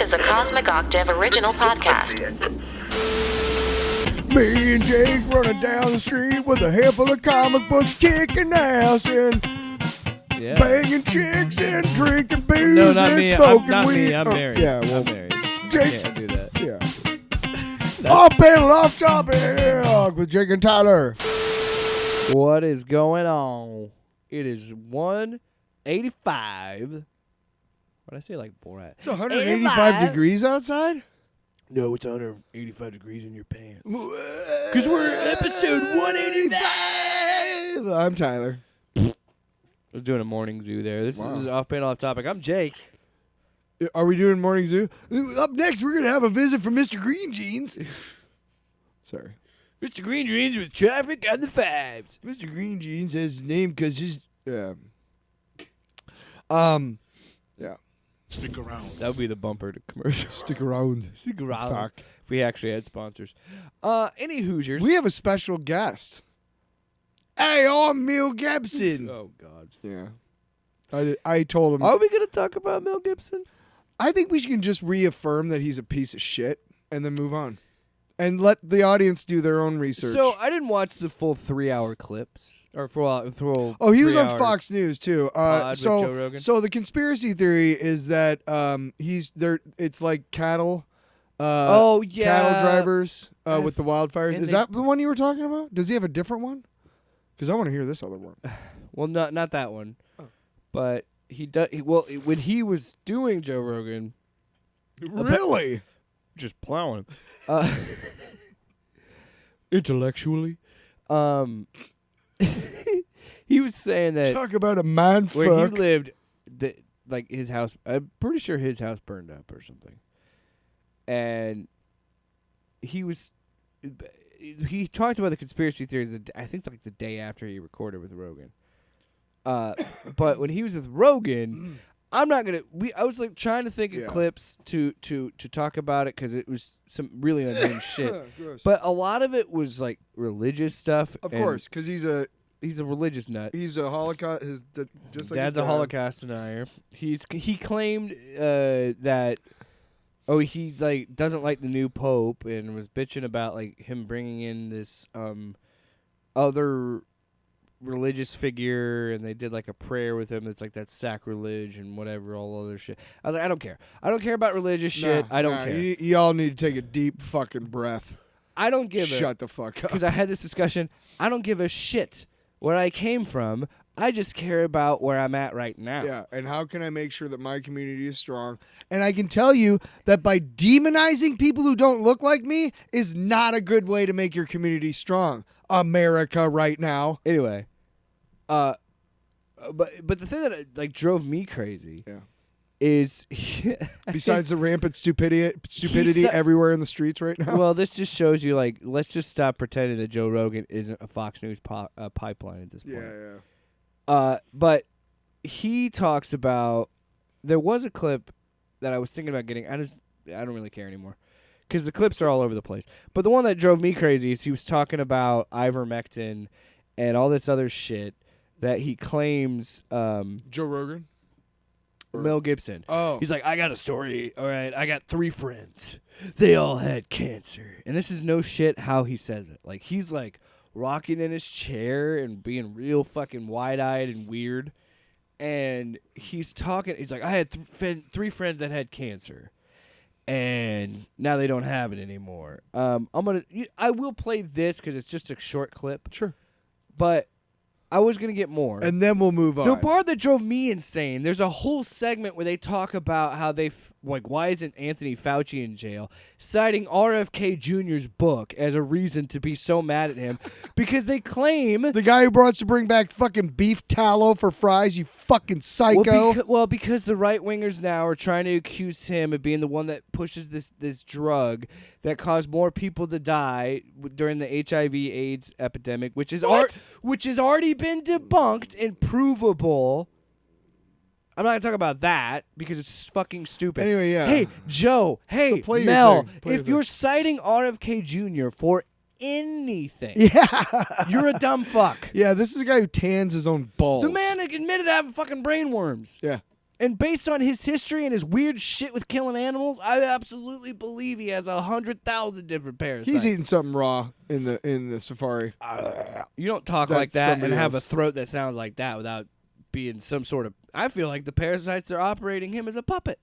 is a Cosmic Octave original podcast. Me and Jake running down the street with a handful of comic books, kicking ass and banging chicks and drinking booze No, not and me. smoking Not weed. me. I'm married. Yeah, well, I'm married. Jake. Can't do that. Yeah. Off panel, off topic with Jake and Tyler. What is going on? It is 185. What did I say? Like Borat. It's 185 degrees outside? No, it's 185 degrees in your pants. Because we're episode 185. I'm Tyler. I was doing a morning zoo there. This is off panel, off topic. I'm Jake. Are we doing Morning Zoo? Up next, we're going to have a visit from Mr. Green Jeans. Sorry. Mr. Green Jeans with traffic and the fives. Mr. Green Jeans has his name because his... Yeah. Stick around. That would be the bumper to commercial. Stick around. Stick around. Fuck. If we actually had sponsors. Any Hoosiers. We have a special guest. Hey, I'm Mel Gibson. Oh, God. Yeah. I told him. Are we going to talk about Mel Gibson? I think we can just reaffirm that he's a piece of shit and then move on. And let the audience do their own research. So I didn't watch the full 3-hour clips. Or full Oh, he was on 3-hour Fox News too. pod with Joe Rogan. So the conspiracy theory is that he's there. It's like cattle. Cattle drivers with the wildfires. Is that the one you were talking about? Does he have a different one? Because I want to hear this other one. Well, not that one. But he does. Well, when he was doing Joe Rogan, Really? just plowing him, intellectually, he was saying that Talk about a mind where fuck. he lived, like his house. I'm pretty sure his house burned up or something, and he talked about the conspiracy theories. I think like the day after he recorded with Rogan. But when he was with Rogan, I'm not gonna. I was like trying to think of clips to talk about it because it was some really unhinged shit. Gross. But a lot of it was like religious stuff. Of course, because he's a religious nut. Holocaust. Just like Dad's his a Holocaust denier. He claimed that he like doesn't like the new pope and was bitching about like him bringing in this other religious figure, and they did like a prayer with him that's like that's sacrilege and whatever, all other shit. I was like, I don't care about religious shit. I don't care. Y'all need to take a deep fucking breath. I don't give Shut the fuck up. because I had this discussion. I don't give a shit where I came from. I just care about where I'm at right now. Yeah, and how can I make sure that my community is strong? And I can tell you that by demonizing people who don't look like me is not a good way to make your community strong. America right now. Anyway, but the thing that like drove me crazy, is Besides the rampant stupidity everywhere in the streets right now. well, this just shows you like let's just stop pretending that Joe Rogan isn't a Fox News pipeline at this point. But he talks about there was a clip that I was thinking about getting. I don't really care anymore. Because the clips are all over the place. But the one that drove me crazy is he was talking about ivermectin and all this other shit that he claims Joe Rogan? Mel Gibson. Oh. He's like, I got a story. All right, I got 3 friends. They all had cancer. And this is no shit how he says it. Like, he's like rocking in his chair and being real fucking wide-eyed and weird. And he's talking. He's like, I had 3 friends that had cancer. And now they don't have it anymore. I will play this because it's just a short clip. Sure. But I was going to get more. And then we'll move on. The part that drove me insane, there's a whole segment where they talk about how why isn't Anthony Fauci in jail, citing RFK Jr.'s book as a reason to be so mad at him because they claim... The guy who brought us to bring back fucking beef tallow for fries, you fucking psycho. Because the right-wingers now are trying to accuse him of being the one that pushes this drug that caused more people to die during the HIV/AIDS epidemic, which has already been debunked and provable. I'm not going to talk about that because it's fucking stupid. Anyway, yeah. Hey, Joe. Hey, So Mel. your If you're citing RFK Jr. for anything, you're a dumb fuck. Yeah, this is a guy who tans his own balls. The man admitted to having fucking brain worms. Yeah. And based on his history and his weird shit with killing animals, I absolutely believe he has 100,000 different parasites. He's eating something raw in the safari. You don't talk like that and have a throat that sounds like that without being some sort of... I feel like the parasites are operating him as a puppet.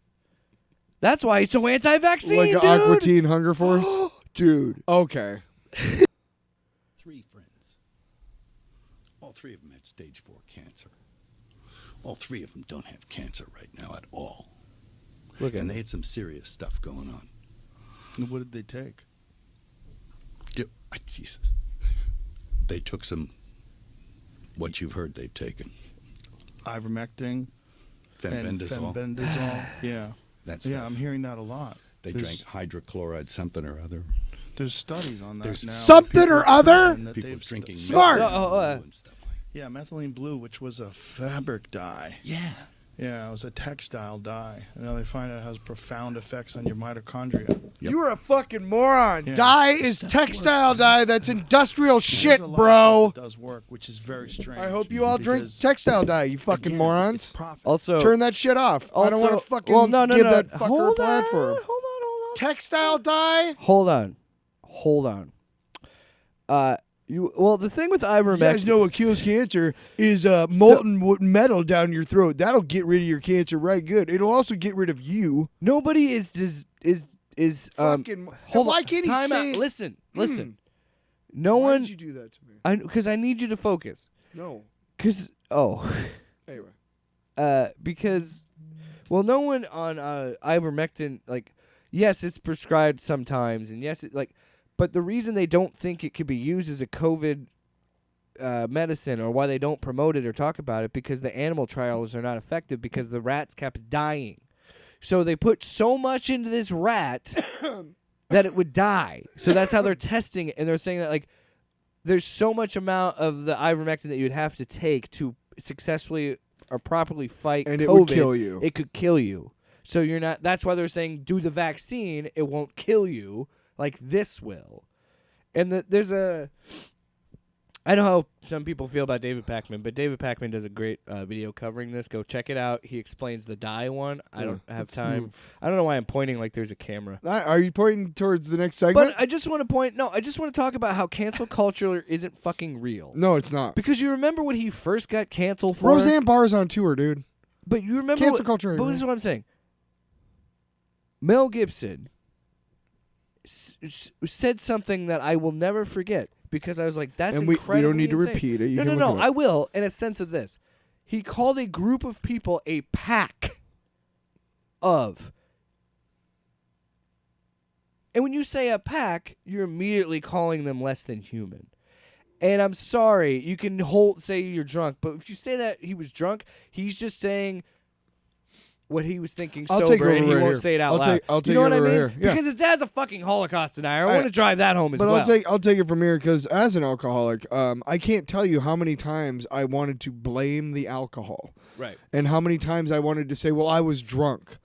That's why he's so anti-vaccine, like an Aqua Teen Hunger Force? Dude. Okay. 3 friends. All 3 of them had stage 4 cancer. All 3 of them don't have cancer right now at all. And they had some serious stuff going on. And what did they take? Jesus. They took some, what you've heard they've taken. Ivermectin. Fenbendazole. Fenbendazole. Yeah. Yeah, I'm hearing that a lot. They drank hydrochloride something or other. There's studies on that now. Something or other? People drinking smart. and stuff like yeah, methylene blue, which was a fabric dye. Yeah. Yeah, it was a textile dye. And now they find out it has profound effects on your mitochondria. Yep. You are a fucking moron. Yeah. Dye is textile dye. That's industrial shit, There's a lot bro. of stuff that does work, which is very strange. I hope you all drink because, textile dye, you fucking again, morons. it's profit. Also, Turn that shit off. I don't want to fucking give that fucker Hold a platform. on. Textile dye? Hold on. The thing with You ivermectin... guys know what kills cancer is molten metal down your throat. That'll get rid of your cancer right good. It'll also get rid of you. Nobody is Fucking. hold why on. can't he Time say? out. Listen. No Why one... did you do that to me? Because I need you to focus. No. Because... Anyway. Because... Well, no one on ivermectin, like... Yes, it's prescribed sometimes, and yes, but the reason they don't think it could be used as a COVID medicine, or why they don't promote it or talk about it, because the animal trials are not effective because the rats kept dying. So they put so much into this rat that it would die. So that's how they're testing it, and they're saying that like there's so much amount of the ivermectin that you'd have to take to successfully or properly fight And COVID. it would kill you. It could kill you. So you're not. That's why they're saying do the vaccine. It won't kill you like this will. And there's a. I know how some people feel about David Pakman, but David Pakman does a great video covering this. Go check it out. He explains the dye one. I don't have time. Smooth. I don't know why I'm pointing like there's a camera. Are you pointing towards the next segment? But I just want to point. No, I just want to talk about how cancel culture isn't fucking real. No, it's not. Because you remember what he first got canceled for? Roseanne Barr's on tour, dude. But you remember Cancel culture. But this is what I'm saying. Mel Gibson said something that I will never forget because I was like, that's and we incredibly don't need to insane. repeat it. You can No. look it up. I will, in a sense of this. He called a group of people a pack of. And when you say a pack, you're immediately calling them less than human. And I'm sorry, you can say you're drunk, but if you say that he was drunk, he's just saying what he was thinking I'll sober, take over and he right won't here. say it out I'll loud. take- I'll take you know what I over mean? right here. Yeah. Because his dad's a fucking Holocaust denier. I want to drive that home as But well. I'll take it from here because as an alcoholic, I can't tell you how many times I wanted to blame the alcohol. Right. And how many times I wanted to say, well, I was drunk.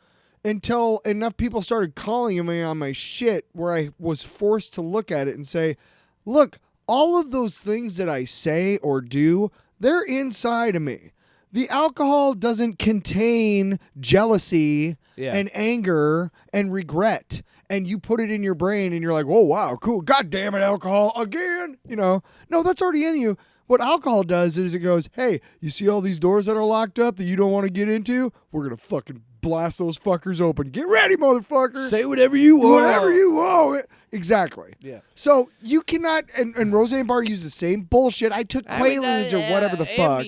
Until enough people started calling me on my shit where I was forced to look at it and say, look, all of those things that I say or do, they're inside of me. The alcohol doesn't contain jealousy and anger and regret. And you put it in your brain and you're like, oh, wow, cool. God damn it, alcohol again. No, that's already in you. What alcohol does is it goes, hey, you see all these doors that are locked up that you don't want to get into? We're going to fucking blast those fuckers open. Get ready, motherfucker. Say whatever you want. Whatever you want. Exactly. Yeah. So you cannot, and Roseanne Barr used the same bullshit. I took Quaaludes or whatever the fuck.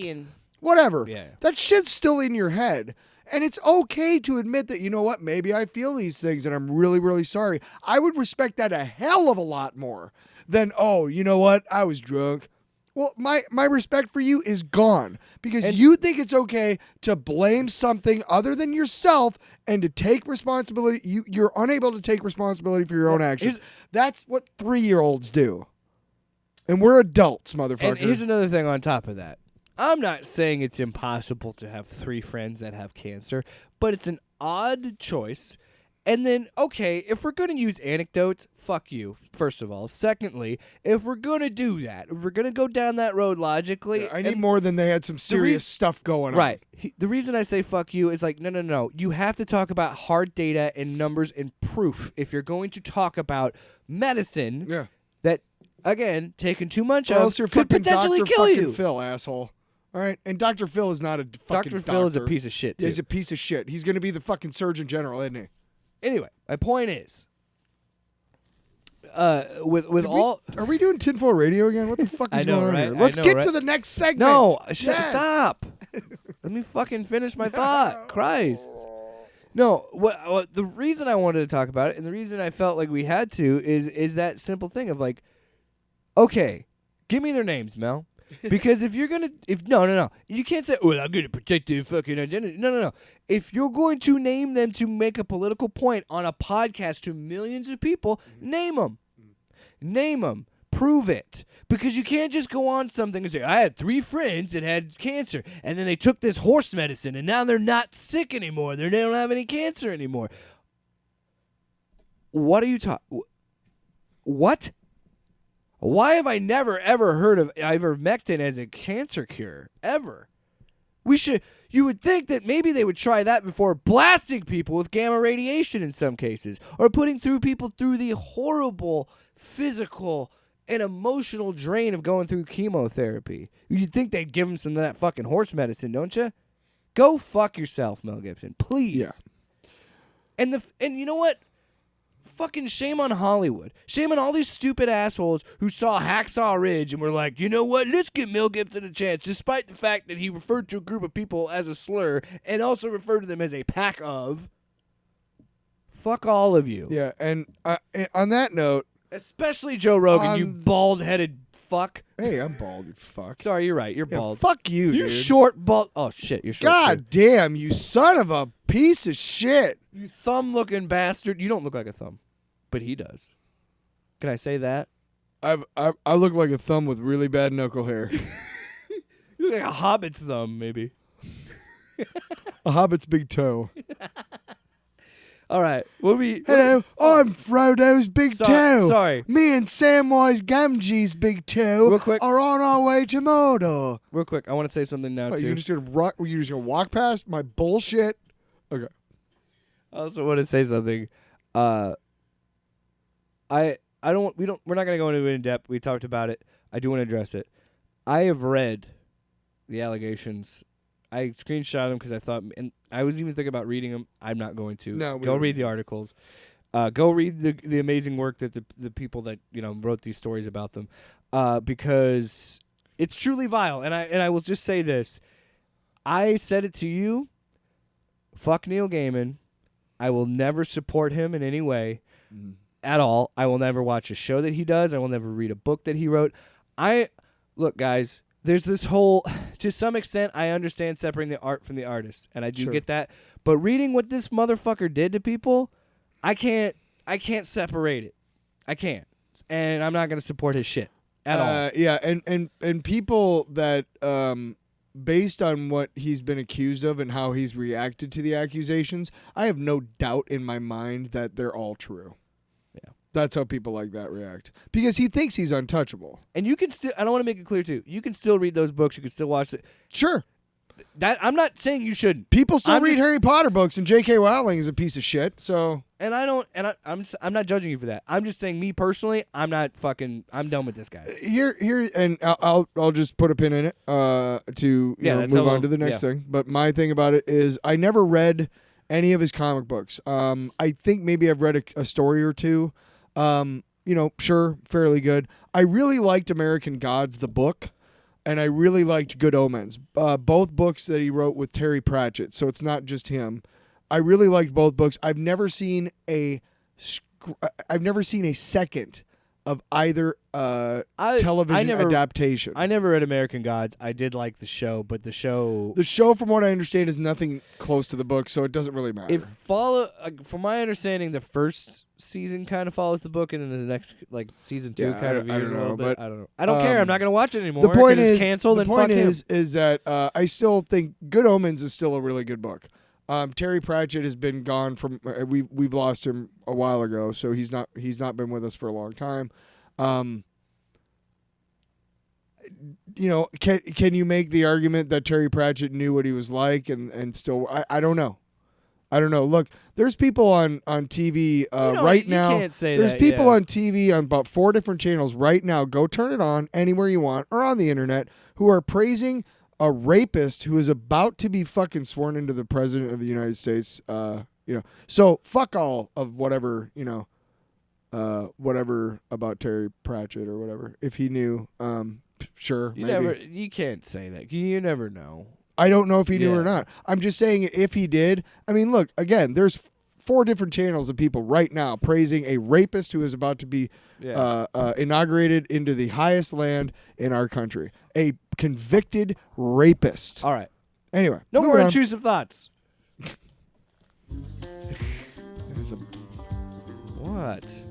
Whatever. Yeah. That shit's still in your head. And it's okay to admit that, you know what, maybe I feel these things and I'm really, really sorry. I would respect that a hell of a lot more than, oh, you know what, I was drunk. Well, my respect for you is gone because you think it's okay to blame something other than yourself and to take responsibility. You're unable to take responsibility for your own actions. That's what 3-year-olds do. And we're adults, motherfucker. And here's another thing on top of that. I'm not saying it's impossible to have 3 friends that have cancer, but it's an odd choice. And then, okay, if we're going to use anecdotes, fuck you, first of all. Secondly, if we're going to do that, if we're going to go down that road logically. I need more than they had some serious stuff going on. Right. The reason I say fuck you is like, no. You have to talk about hard data and numbers and proof if you're going to talk about medicine that, again, taking too much or of else you're could fucking potentially Dr. kill fucking you. Phil, asshole. All right? And Dr. Phil is not a fucking Dr. Phil is a piece of shit, too. Yeah, he's a piece of shit. He's going to be the fucking Surgeon General, isn't he? Anyway, my point is, with all, are we doing tinfoil radio again? What the fuck is going on here? Let's get to the next segment. No, stop. Let me fucking finish my thought. Christ. No, what the reason I wanted to talk about it, and the reason I felt like we had to, is that simple thing of like, okay, give me their names, Mel. Because if you're gonna, no, you can't say, well, I'm gonna protect their fucking identity. No. If you're going to name them to make a political point on a podcast to millions of people, name them, prove it. Because you can't just go on something and say, I had 3 friends that had cancer, and then they took this horse medicine, and now they're not sick anymore. They don't have any cancer anymore. What are you talking? What? Why have I never, ever heard of ivermectin as a cancer cure? Ever. You would think that maybe they would try that before blasting people with gamma radiation in some cases, or putting people through the horrible physical and emotional drain of going through chemotherapy. You'd think they'd give them some of that fucking horse medicine, don't you? Go fuck yourself, Mel Gibson, please. Yeah. And you know what? Fucking shame on Hollywood. Shame on all these stupid assholes who saw Hacksaw Ridge and were like, you know what? Let's give Mel Gibson a chance, despite the fact that he referred to a group of people as a slur and also referred to them as a pack of. Fuck all of you. Yeah, and on that note, especially Joe Rogan, you bald-headed fuck. Hey, I'm bald, you fuck. Sorry, you're right. You're bald. Fuck you, You dude. short, bald. Oh, shit, you're short. God damn, you son of a piece of shit. You thumb-looking bastard. You don't look like a thumb, but he does. Can I say that? I look like a thumb with really bad knuckle hair. You look like a hobbit's thumb, maybe. A hobbit's big toe. All right. Hello, I'm Frodo's big toe. Sorry. Me and Samwise Gamgee's big toe Real quick. are on our way to Mordor. Real quick, I want to say something now, too. You're just gonna walk past my bullshit? Okay. I also want to say something. We're not gonna go into it in depth. We talked about it. I do want to address it. I have read the allegations. I screenshot them because I thought, and I was even thinking about reading them. I'm not going to. No, go read the articles. Go read the amazing work that the people that wrote these stories about them, because it's truly vile. And I will just say this. I said it to you. Fuck Neil Gaiman. I will never support him in any way at all. I will never watch a show that he does. I will never read a book that he wrote. Look, guys, there's this whole, to some extent, I understand separating the art from the artist, and I do get that. But reading what this motherfucker did to people, I can't separate it. I can't. And I'm not going to support his shit at all. Yeah, and people that, based on what he's been accused of and how he's reacted to the accusations, I have no doubt in my mind that they're all true. Yeah. That's how people like that react. Because he thinks he's untouchable. And you can still, I don't want to make it clear too, you can still read those books, you can still watch it. Sure. That I'm not saying you shouldn't. People still read Harry Potter books, and J.K. Rowling is a piece of shit. So, and I'm not judging you for that. I'm just saying, me personally, I'm done with this guy. Here, and I'll just put a pin in it to move on to the next thing. But my thing about it is, I never read any of his comic books. I think maybe I've read a story or two. Sure, fairly good. I really liked American Gods, the book. And I really liked Good Omens, both books that he wrote with Terry Pratchett. So it's not just him. I really liked both books. I've never seen a second of either television adaptation. I never read American Gods. I did like the show, but the show, from what I understand, is nothing close to the book, so it doesn't really matter. From my understanding, the first season kind of follows the book, and then the next, season 2 kind of veers a little bit. I don't know. I don't care. I'm not going to watch it anymore. The point is canceled. The point is that I still think Good Omens is still a really good book. Terry Pratchett has been gone from. We've lost him a while ago, so he's not been with us for a long time. Can you make the argument that Terry Pratchett knew what he was like and still? I don't know. I don't know. Look, there's people on TV right now. Can't say there's that, people yeah. on TV on about 4 different channels right now. Go turn it on anywhere you want or on the internet who are praising a rapist who is about to be fucking sworn into the president of the United States. So fuck all of whatever whatever about Terry Pratchett or whatever. If he knew, sure, maybe. You can't say that. You never know. I don't know if he knew or not. I'm just saying if he did. I mean, look, again, there's 4 different channels of people right now praising a rapist who is about to be inaugurated into the highest land in our country. A convicted rapist. All right. Anyway. No more intrusive thoughts. What?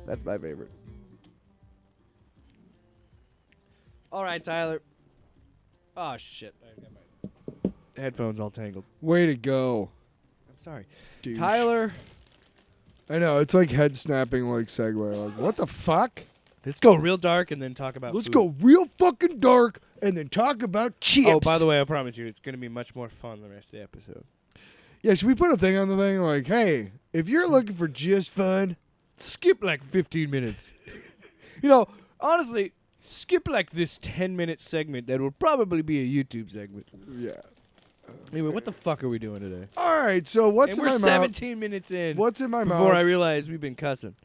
That's my favorite. All right, Tyler. Oh, shit. I got my headphones all tangled. Way to go. I'm sorry. Douche. Tyler. I know. It's like head snapping like segue. Like, what the fuck? Let's go real dark and then talk about Let's food. go real fucking dark and then talk about chips. Oh, by the way, I promise you, it's going to be much more fun the rest of the episode. Yeah, should we put a thing on the thing? Like, hey, if you're looking for just fun, skip like 15 minutes. Honestly, skip like this 10-minute segment that will probably be a YouTube segment. Yeah. Anyway, what the fuck are we doing today? All right, so what's in my mouth? We're 17 minutes in. What's in my mouth? Before I realized we've been cussing.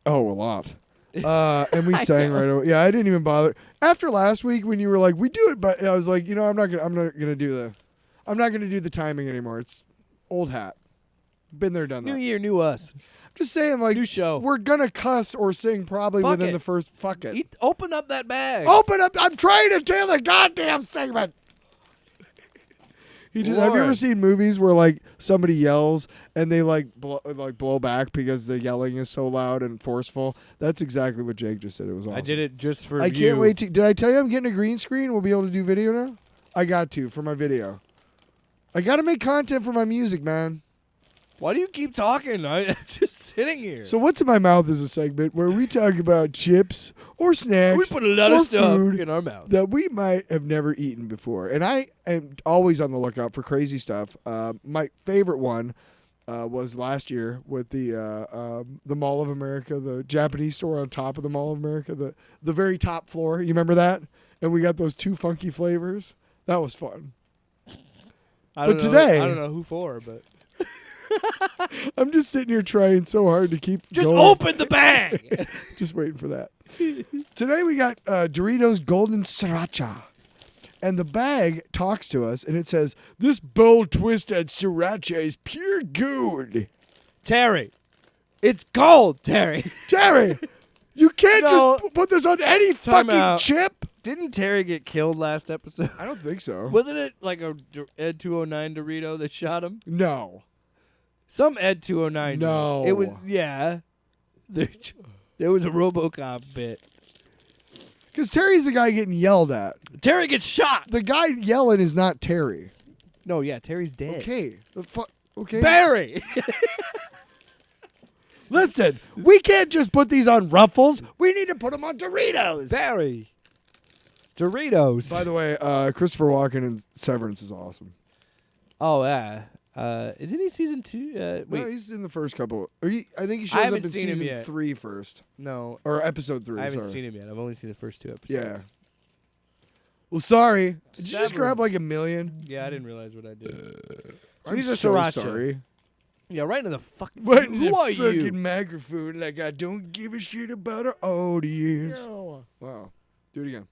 Oh, a lot. And we sang right away. Yeah, I didn't even bother. After last week when you were like, we do it, but I was like, I'm not gonna do the timing anymore. It's old hat. Been there, done that. New year, new us. Just saying, like, new show. We're gonna cuss or sing probably fuck within it. the first. Fuck it. Open up that bag. Open up! I'm trying to tell the goddamn segment. Have you ever seen movies where like somebody yells and they blow back because the yelling is so loud and forceful? That's exactly what Jake just did. It was awesome. I did it just for I can't wait to. Did I tell you I'm getting a green screen? We'll be able to do video now. I got to for my video. I got to make content for my music, man. Why do you keep talking? I'm just sitting here. So what's in my mouth is a segment where we talk about chips or snacks. We put a lot of stuff food in our mouth that we might have never eaten before. And I am always on the lookout for crazy stuff. My favorite one was last year with the Mall of America, the Japanese store on top of the Mall of America, the very top floor. You remember that? And we got those 2 funky flavors. That was fun. Today, I don't know who for, but I'm just sitting here trying so hard to keep just going. open the bag. Just waiting for that. Today we got Doritos Golden Sriracha. And the bag talks to us, and it says, "This bold twisted sriracha is pure gold." Terry, it's gold, Terry. Terry, you can't just put this on any fucking chip. Didn't Terry get killed last episode? I don't think so. Wasn't it like a Ed 209 Dorito that shot him? No. Some Ed 209. No. It was, yeah. There was a RoboCop bit. Because Terry's the guy getting yelled at. Terry gets shot. The guy yelling is not Terry. No, yeah, Terry's dead. Okay. Okay. Barry. Listen, we can't just put these on Ruffles. We need to put them on Doritos. Barry. Doritos. By the way, Christopher Walken in Severance is awesome. Oh, yeah. Isn't he season 2? Wait. No, he's in the first couple. I think he shows up in season 3 first. No. Or episode 3, I haven't seen him yet. I've only seen the first 2 episodes. Yeah. Well, sorry. Did you just grab like $1 million? Yeah, I didn't realize what I did. I'm so sorry. Yeah, right in the fucking... Who are you? Fucking microphone like I don't give a shit about our audience. No. Wow. Do it again.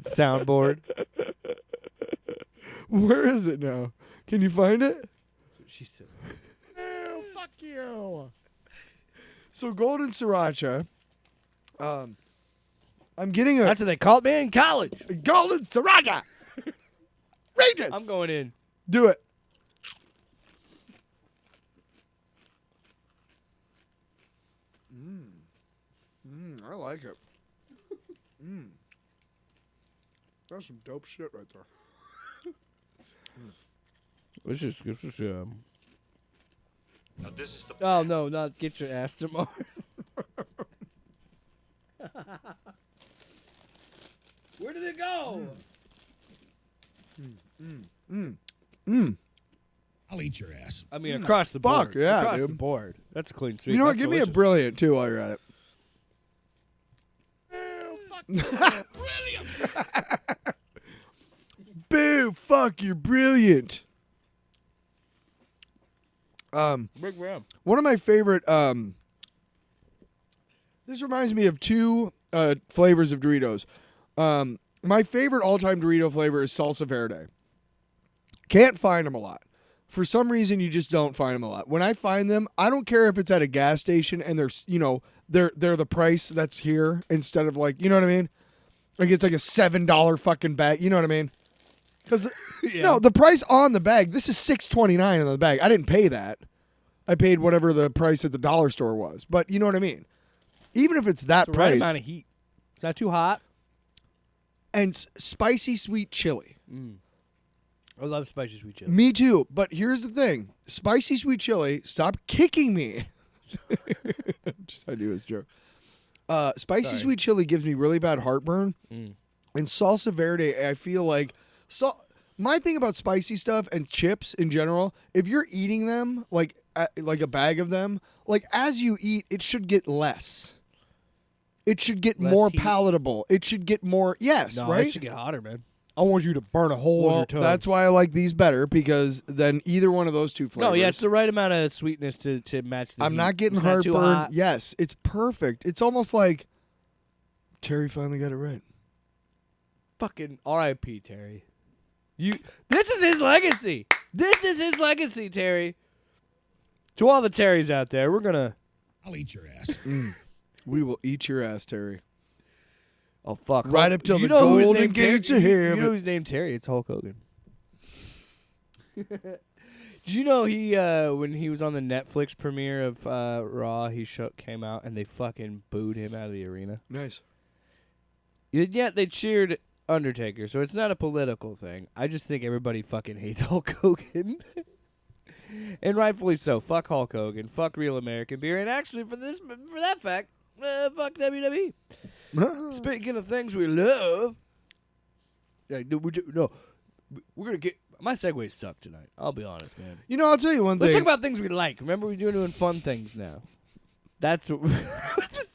soundboard. Where is it now? Can you find it? She said. Oh, fuck you. So golden sriracha. I'm getting a That's what they called me in college. golden sriracha. Regis. I'm going in. Do it. I like it. That's some dope shit right there. This is Now this is the Oh no, not get your ass tomorrow. Where did it go? I'll eat your ass. I mean, across the Fuck, board. yeah, across dude. the board. That's a clean sweep. You know what? That's Give me a delicious. brilliant too while you're at it. Brilliant. Boo! Fuck, you're brilliant. Big ram. One of my favorite. This reminds me of two flavors of Doritos. My favorite all-time Dorito flavor is salsa verde. Can't find them a lot. For some reason, you just don't find them a lot. When I find them, I don't care if it's at a gas station and they're the price that's here instead of like, you know what I mean? Like it's like a $7 fucking bag. You know what I mean? Because no, the price on the bag. This is $6.29 on the bag. I didn't pay that. I paid whatever the price at the dollar store was. But you know what I mean? Even if it's that It's the price. right amount of heat. Is that too hot? And spicy sweet chili. I love spicy sweet chili. Me too. But here's the thing. Spicy sweet chili, stop kicking me. I knew it was a joke. Spicy sweet chili gives me really bad heartburn. And salsa verde, I feel like... my thing about spicy stuff and chips in general, if you're eating them, like a bag of them, like as you eat, it should get less. It should get Less more heat? palatable. It should get more... Yes, No, right? it should get hotter, man. I want you to burn a hole in Well, your tongue. that's why I like these better, because then either one of those two flavors... No, yeah, it's the right amount of sweetness to match the I'm heat. not getting It's not too heartburn. hot. Yes, it's perfect. It's almost like Terry finally got it right. Fucking R.I.P. Terry. This is his legacy. This is his legacy, Terry. To all the Terrys out there, we're gonna... I'll eat your ass. We will eat your ass, Terry. Oh, fuck. Right up till Do you the know who's golden named gates Terry? of You heaven. know who's named Terry? It's Hulk Hogan. Did you know he when he was on the Netflix premiere of Raw, he came out and they fucking booed him out of the arena? Nice. Yet they cheered Undertaker, so it's not a political thing. I just think everybody fucking hates Hulk Hogan. And rightfully so. Fuck Hulk Hogan. Fuck Real American Beer. And actually, for that fact, fuck WWE. Speaking of things we love, we're gonna get. My segues suck tonight. I'll be honest, man. You know, I'll tell you one Let's thing. talk about things we like. Remember, we're doing fun things now. That's what. What's the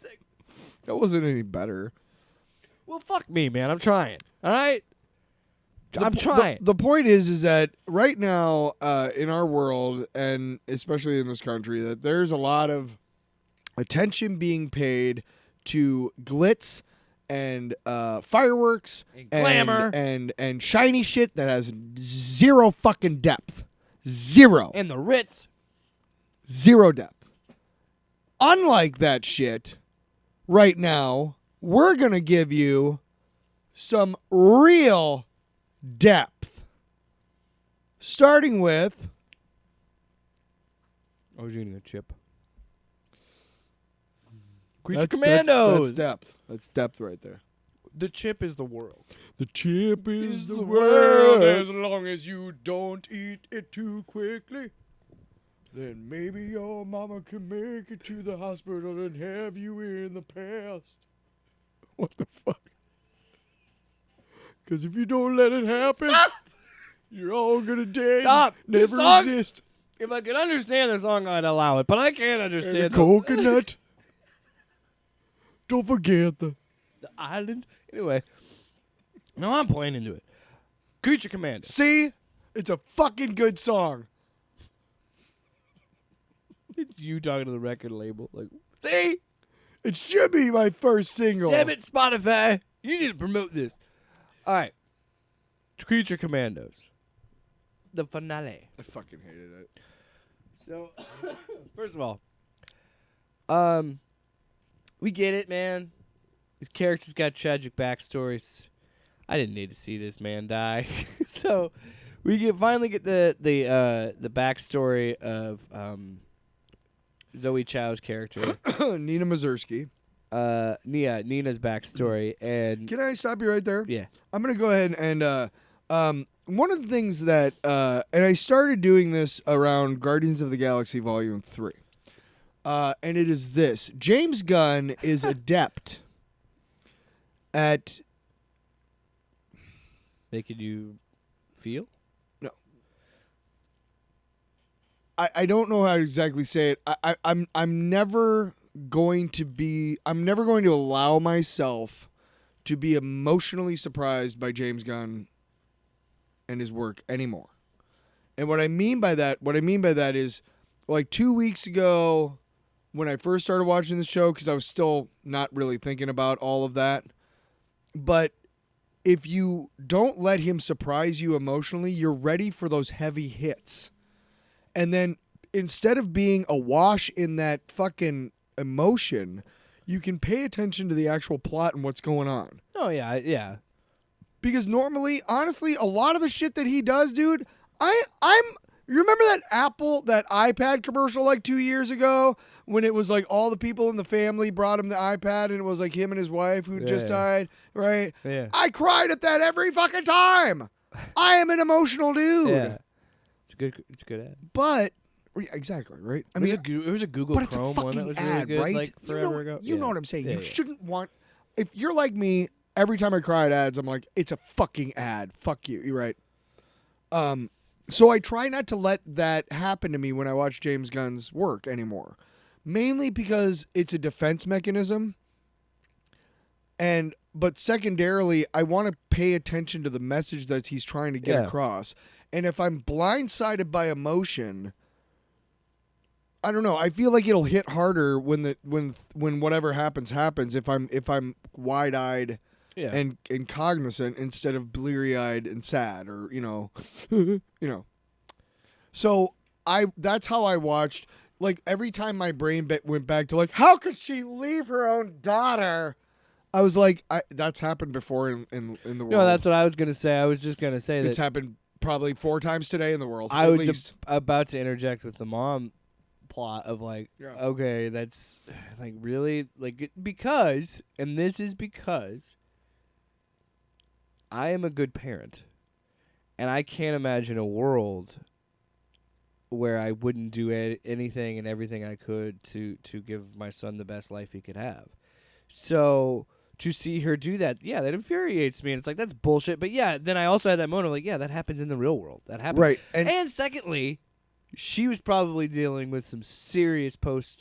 That wasn't any better. Well, fuck me, man. I'm trying. All right. I'm trying. The point is that right now in our world, and especially in this country, that there's a lot of attention being paid to glitz and fireworks And glamour. and shiny shit that has zero fucking depth. Zero. And the Ritz. Zero depth. Unlike that shit, right now, we're going to give you some real depth. Starting with... I was eating a chip. Creature That's Commandos. depth. That's depth right there. The chip is the world. The chip is the the world. world as long as you don't eat it too quickly. Then maybe your mama can make it to the hospital and have you in the past. What the fuck? Because if you don't let it happen, you're all gonna die. Stop. And never This song- exist. If I could understand the song, I'd allow it, but I can't And a understand coconut. Don't forget the island. Anyway, no, I'm playing into it. Creature Commandos. See? It's a fucking good song. It's you talking to the record label. Like, see? It should be my first single. Damn it, Spotify. You need to promote this. All right. Creature Commandos. The finale. I fucking hated it. So, first of all, we get it, man. These characters got tragic backstories. I didn't need to see this man die. So, we finally get the backstory of Zoe Chow's character, Nina Mazursky. Nina's backstory, and Can I stop you right there? yeah, I'm gonna go ahead and one of the things that and I started doing this around Guardians of the Galaxy Volume 3. And it is this. James Gunn is adept at making you feel. I don't know how to exactly say it. I'm never going to allow myself to be emotionally surprised by James Gunn and his work anymore. And what I mean by that is, like 2 weeks ago when I first started watching this show, because I was still not really thinking about all of that, but if you don't let him surprise you emotionally, you're ready for those heavy hits. And then instead of being awash in that fucking emotion, you can pay attention to the actual plot and what's going on. Oh yeah, yeah. Because normally, honestly, a lot of the shit that he does, dude, you remember that iPad commercial like 2 years ago when it was like all the people in the family brought him the iPad and it was like him and his wife who just died, right? Yeah. I cried at that every fucking time. I am an emotional dude. Yeah. It's a good ad. But exactly, right? I mean, it was a Google but it's a Chrome one that fucking was ad, really good, right? like forever ago. You know what I'm saying? Yeah, You yeah. shouldn't want. If you're like me, every time I cry at ads, I'm like, it's a fucking ad. Fuck you. You're right. So I try not to let that happen to me when I watch James Gunn's work anymore, mainly because it's a defense mechanism. But secondarily, I want to pay attention to the message that he's trying to get across. And if I'm blindsided by emotion, I don't know. I feel like it'll hit harder when whatever happens if I'm wide-eyed and cognizant instead of bleary-eyed and sad or you know. So that's how I watched. Like every time my brain went back to like, how could she leave her own daughter? I was like, that's happened before in the world. No, that's what I was gonna say. I was just gonna say it's that happened probably 4 times today in the world. I at was least. about to interject with the mom plot of like, okay, that's like really like because, and this is because I am a good parent, and I can't imagine a world where I wouldn't do anything and everything I could to give my son the best life he could have. So to see her do that, yeah, that infuriates me. And it's like, that's bullshit. But yeah, then I also had that moment of like, yeah, that happens in the real world. That happens. Right. And secondly, she was probably dealing with some serious PTSD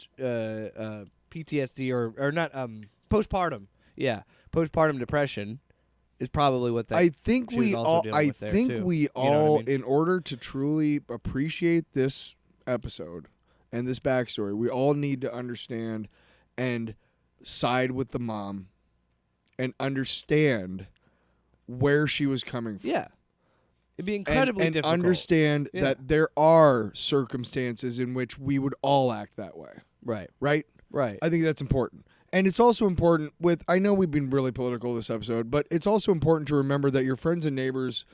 or not postpartum. Yeah, postpartum depression is probably what that. I think we all. In order to truly appreciate this episode and this backstory, we all need to understand and side with the mom and understand where she was coming from. Yeah. It'd be incredibly and difficult. Understand that there are circumstances in which we would all act that way. Right. Right? Right. I think that's important. And it's also important I know we've been really political this episode, but it's also important to remember that your friends and neighbors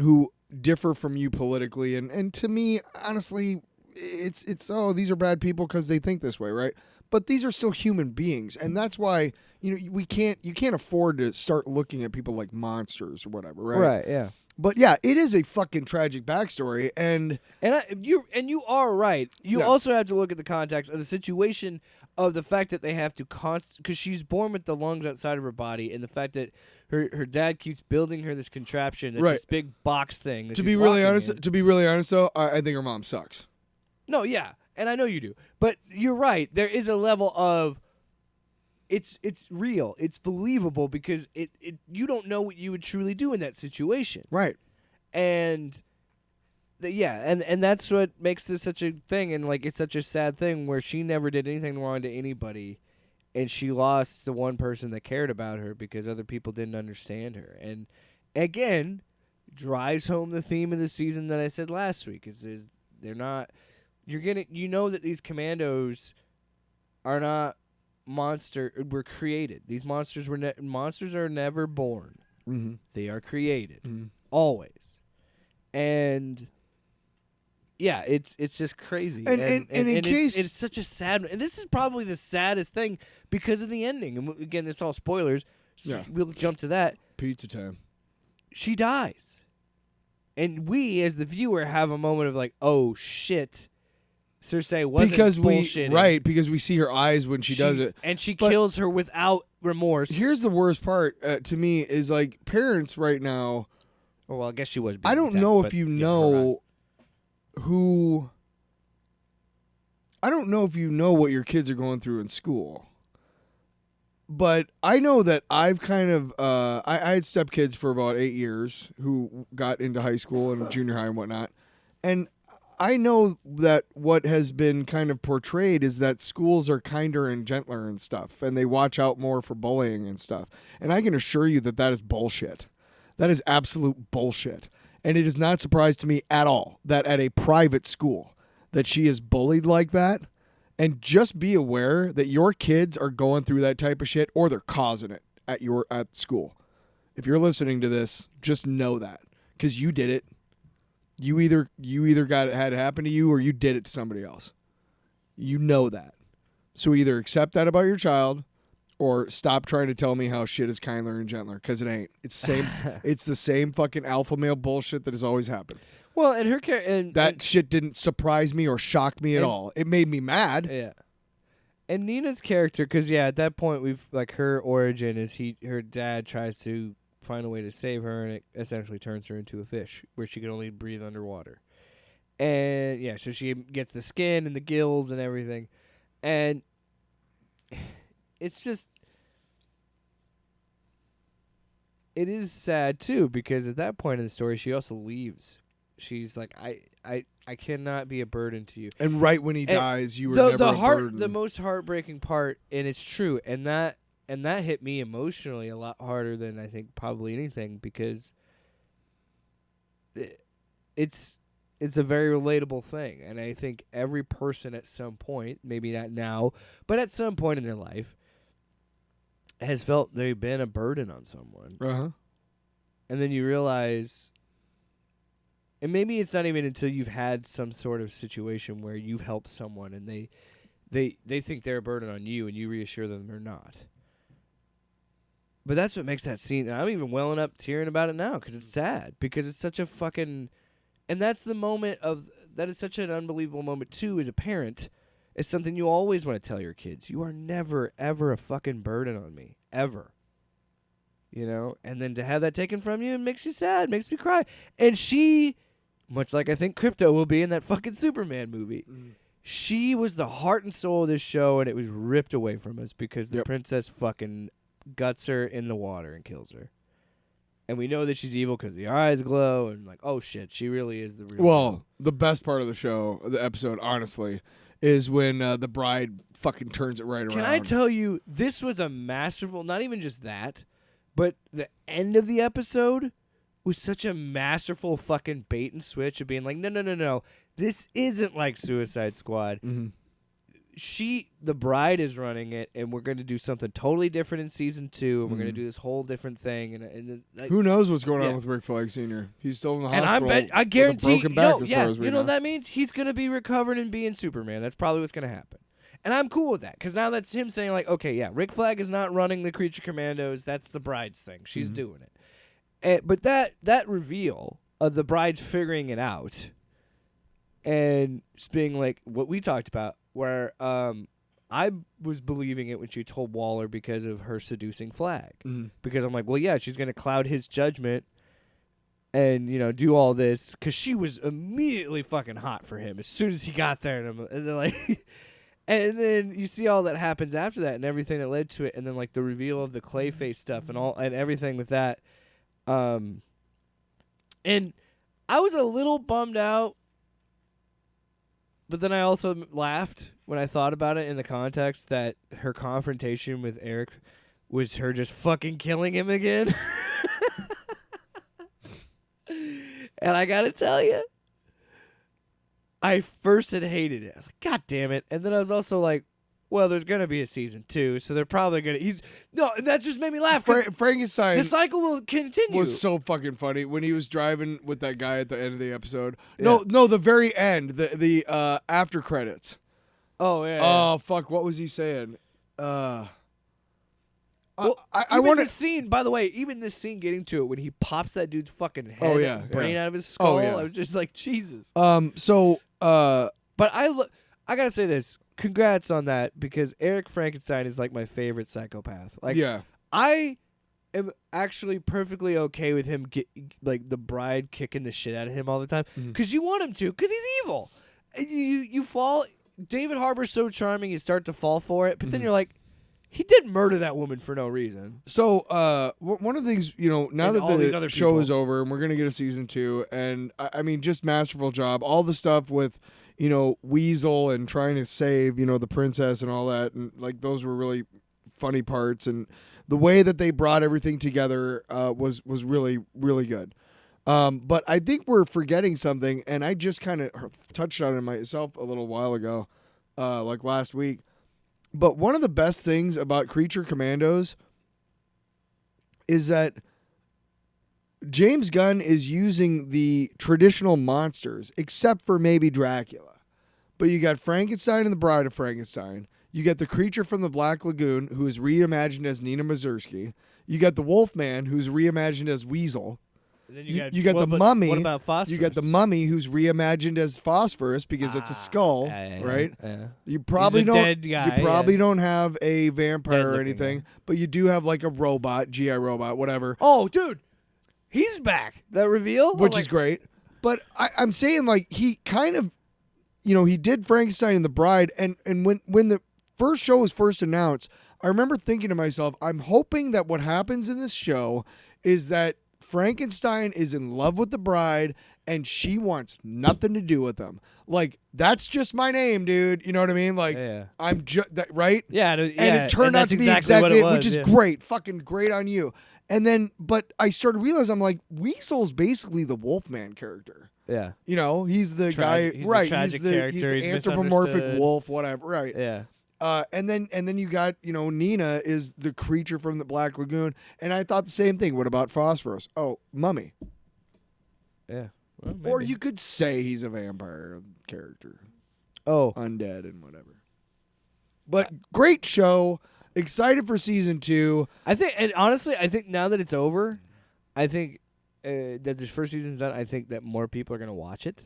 who differ from you politically, and to me, honestly, it's these are bad people because they think this way, right? But these are still human beings, and that's why you can't afford to start looking at people like monsters or whatever, right? Right. Yeah. But yeah, it is a fucking tragic backstory, and you are right. You also have to look at the context of the situation of the fact that they have to because she's born with the lungs outside of her body, and the fact that her dad keeps building her this contraption that's this big box thing. That to be really honest, though, I think her mom sucks. No, yeah, and I know you do, but you're right. There is a level of it's real, it's believable because it you don't know what you would truly do in that situation, right? And and that's what makes this such a thing, and like it's such a sad thing where she never did anything wrong to anybody, and she lost the one person that cared about her because other people didn't understand her, and again, drives home the theme of the season that I said last week. Is they're not. You know that these commandos are not were created. These monsters monsters are never born. Mm-hmm. They are created always, and yeah, it's just crazy. And it's such a sad. And this is probably the saddest thing because of the ending. And again, it's all spoilers. So yeah, we'll jump to that. Pizza time. She dies, and we as the viewer have a moment of like, oh shit. Cersei wasn't bullshitting. Because we see her eyes when she does it. And she kills her without remorse. Here's the worst part to me is like parents right now. Oh, well, I guess she was being I don't attacked, know if you know who. I don't know if you know what your kids are going through in school. But I know that I've kind of. I had stepkids for about 8 years who got into high school and junior high and whatnot. And I know that what has been kind of portrayed is that schools are kinder and gentler and stuff, and they watch out more for bullying and stuff. And I can assure you that that is bullshit. That is absolute bullshit. And it is not a surprise to me at all that at a private school that she is bullied like that. And just be aware that your kids are going through that type of shit or they're causing it at school. If you're listening to this, just know that because you did it. You either had it happen to you or you did it to somebody else. You know that. So either accept that about your child or stop trying to tell me how shit is kinder and gentler because it ain't. It's the same fucking alpha male bullshit that has always happened. Well, and her shit didn't surprise me or shock me at all. It made me mad. Yeah. And Nina's character, because at that point we've like her origin is her dad tries to find a way to save her, and it essentially turns her into a fish where she can only breathe underwater. And so she gets the skin and the gills and everything. And it's just it is sad too, because at that point in the story she also leaves. She's like, I cannot be a burden to you. And right when he dies, you were never a burden. The most heartbreaking part, and it's true, and that hit me emotionally a lot harder than I think probably anything, because it's a very relatable thing. And I think every person at some point, maybe not now, but at some point in their life, has felt they've been a burden on someone. Uh-huh. And then you realize, and maybe it's not even until you've had some sort of situation where you've helped someone and they think they're a burden on you and you reassure them they're not. But that's what makes that scene, and I'm even welling up tearing about it now because it's sad, because it's such a fucking, and that's the moment that is such an unbelievable moment too as a parent. It's something you always want to tell your kids. You are never, ever a fucking burden on me. Ever. You know? And then to have that taken from you, it makes you sad, makes me cry. And she, much like I think Crypto will be in that fucking Superman movie, she was the heart and soul of this show, and it was ripped away from us because the princess fucking guts her in the water and kills her. And we know that she's evil because the eyes glow, and like, oh shit, she really is the real girl. The best part of the episode, honestly, is when the bride fucking turns it right around. Can I tell you, this was a masterful, not even just that, but the end of the episode was such a masterful fucking bait and switch of being like, no. This isn't like Suicide Squad. Mm-hmm. The bride is running it, and we're going to do something totally different in season 2, and we're going to do this whole different thing. And like, who knows what's going on with Rick Flag Sr.? He's still in the hospital. And I guarantee, with a broken back, as far as we know. That means he's going to be recovered and being Superman. That's probably what's going to happen. And I'm cool with that, because now that's him saying, like, okay, yeah, Rick Flag is not running the Creature Commandos. That's the bride's thing. She's doing it. But that reveal of the bride figuring it out and just being like what we talked about, where I was believing it when she told Waller because of her seducing Flag. Because I'm like, well, yeah, she's going to cloud his judgment and, do all this, because she was immediately fucking hot for him as soon as he got there. And then, like... And then you see all that happens after that and everything that led to it, and then like the reveal of the Clayface stuff and everything with that. And I was a little bummed out, but then I also laughed when I thought about it in the context that her confrontation with Eric was her just fucking killing him again. And I gotta tell you, I first had hated it. I was like, God damn it. And then I was also like, well, there's gonna be a season 2, so they're probably gonna. And that just made me laugh. Frankenstein. The cycle will continue. Was so fucking funny when he was driving with that guy at the end of the episode. Yeah. No, the very end, the after credits. Oh yeah. Oh fuck, what was he saying? Well, I want this scene. By the way, even this scene getting to it when he pops that dude's fucking head, brain out of his skull. Oh, yeah. I was just like, Jesus. But I gotta say this. Congrats on that, because Eric Frankenstein is like my favorite psychopath. Like, yeah. I am actually perfectly okay with him like the bride kicking the shit out of him all the time, because you want him to, because he's evil. You fall. David Harbour's so charming, you start to fall for it, but then you're like, he did murder that woman for no reason. So one of the things, now that the show is over and we're gonna get a season 2, and I mean, just masterful job. All the stuff with Weasel and trying to save, the princess and all that. And like, those were really funny parts. And the way that they brought everything together was really, really good. But I think we're forgetting something. And I just kind of touched on it myself a little while ago, like last week. But one of the best things about Creature Commandos is that James Gunn is using the traditional monsters, except for maybe Dracula. But you got Frankenstein and the Bride of Frankenstein. You got the creature from the Black Lagoon, who is reimagined as Nina Mazursky. You got the Wolfman, who's reimagined as Weasel. And then you got the Mummy. What about Phosphorus? You got the Mummy, who's reimagined as Phosphorus because it's a skull, right? Yeah. You probably He's a don't. dead guy, you probably don't have a vampire or Dead-looking anything, but you do have like a robot, GI robot, whatever. Oh, dude. He's back. That reveal? Which is great. But I'm saying, like, he kind of, he did Frankenstein and the Bride. And when the first show was first announced, I remember thinking to myself, I'm hoping that what happens in this show is that Frankenstein is in love with the bride and she wants nothing to do with him. Like, that's just my name, dude. You know what I mean? Like, I'm just, right? Yeah. And it turned out to be exactly it, which is great. Fucking great on you. And then, but I started realizing, I'm like, Weasel's basically the Wolfman character. Yeah. He's the guy, he's right? The tragic he's the character. He's He's anthropomorphic wolf, whatever, right? Yeah. And then you got, Nina is the creature from the Black Lagoon, and I thought the same thing. What about Phosphorus? Oh, Mummy. Yeah. Well, or you could say he's a vampire character. Oh, undead and whatever. But great show. Excited for season 2. I think, and honestly, I think now that it's over, I think that this first season's done. I think that more people are gonna watch it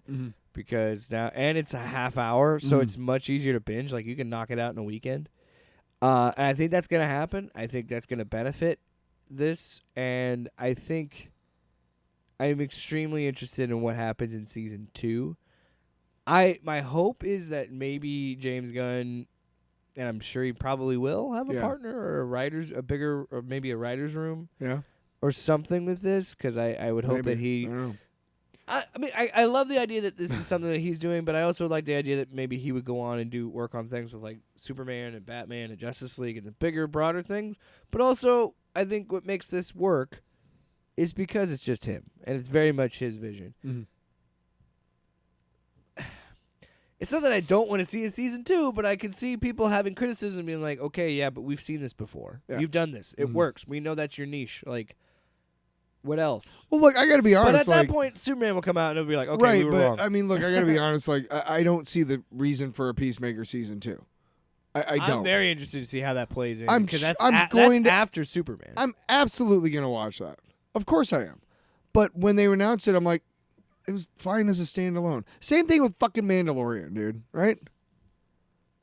because now, and it's a half hour, so it's much easier to binge. Like, you can knock it out in a weekend. And I think that's gonna happen. I think that's gonna benefit this, and I think I'm extremely interested in what happens in season 2. My hope is that maybe James Gunn, and I'm sure he probably will have a partner or or maybe a writer's room, or something with this, because I would hope that he. I mean, I love the idea that this is something that he's doing, but I also like the idea that maybe he would go on and do work on things with like Superman and Batman and Justice League and the bigger, broader things. But also, I think what makes this work is because it's just him, and it's very much his vision. It's not that I don't want to see a season 2, but I can see people having criticism, being like, okay, yeah, but we've seen this before. Yeah. You've done this. It works. We know that's your niche. Like, what else? Well, look, I got to be honest. But at that point, Superman will come out and it'll be like, okay, we were wrong. I mean, look, I got to be honest. Like, I don't see the reason for a Peacemaker season 2. I don't. I'm very interested to see how that plays in. I'm because that's after Superman. I'm absolutely going to watch that. Of course I am. But when they announced it, I'm like, it was fine as a standalone. Same thing with fucking Mandalorian, dude. Right?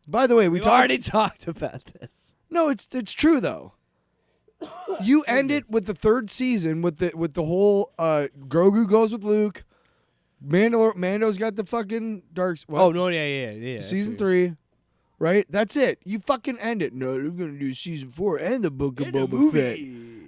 By the way, we've already talked about this. No, it's true though. You end it with the 3rd season with the whole Grogu goes with Luke. Mando's got the fucking dark. What? Oh no, yeah. Season 3, right? That's it. You fucking end it. No, they're gonna do season 4 and the Book of Boba Fett.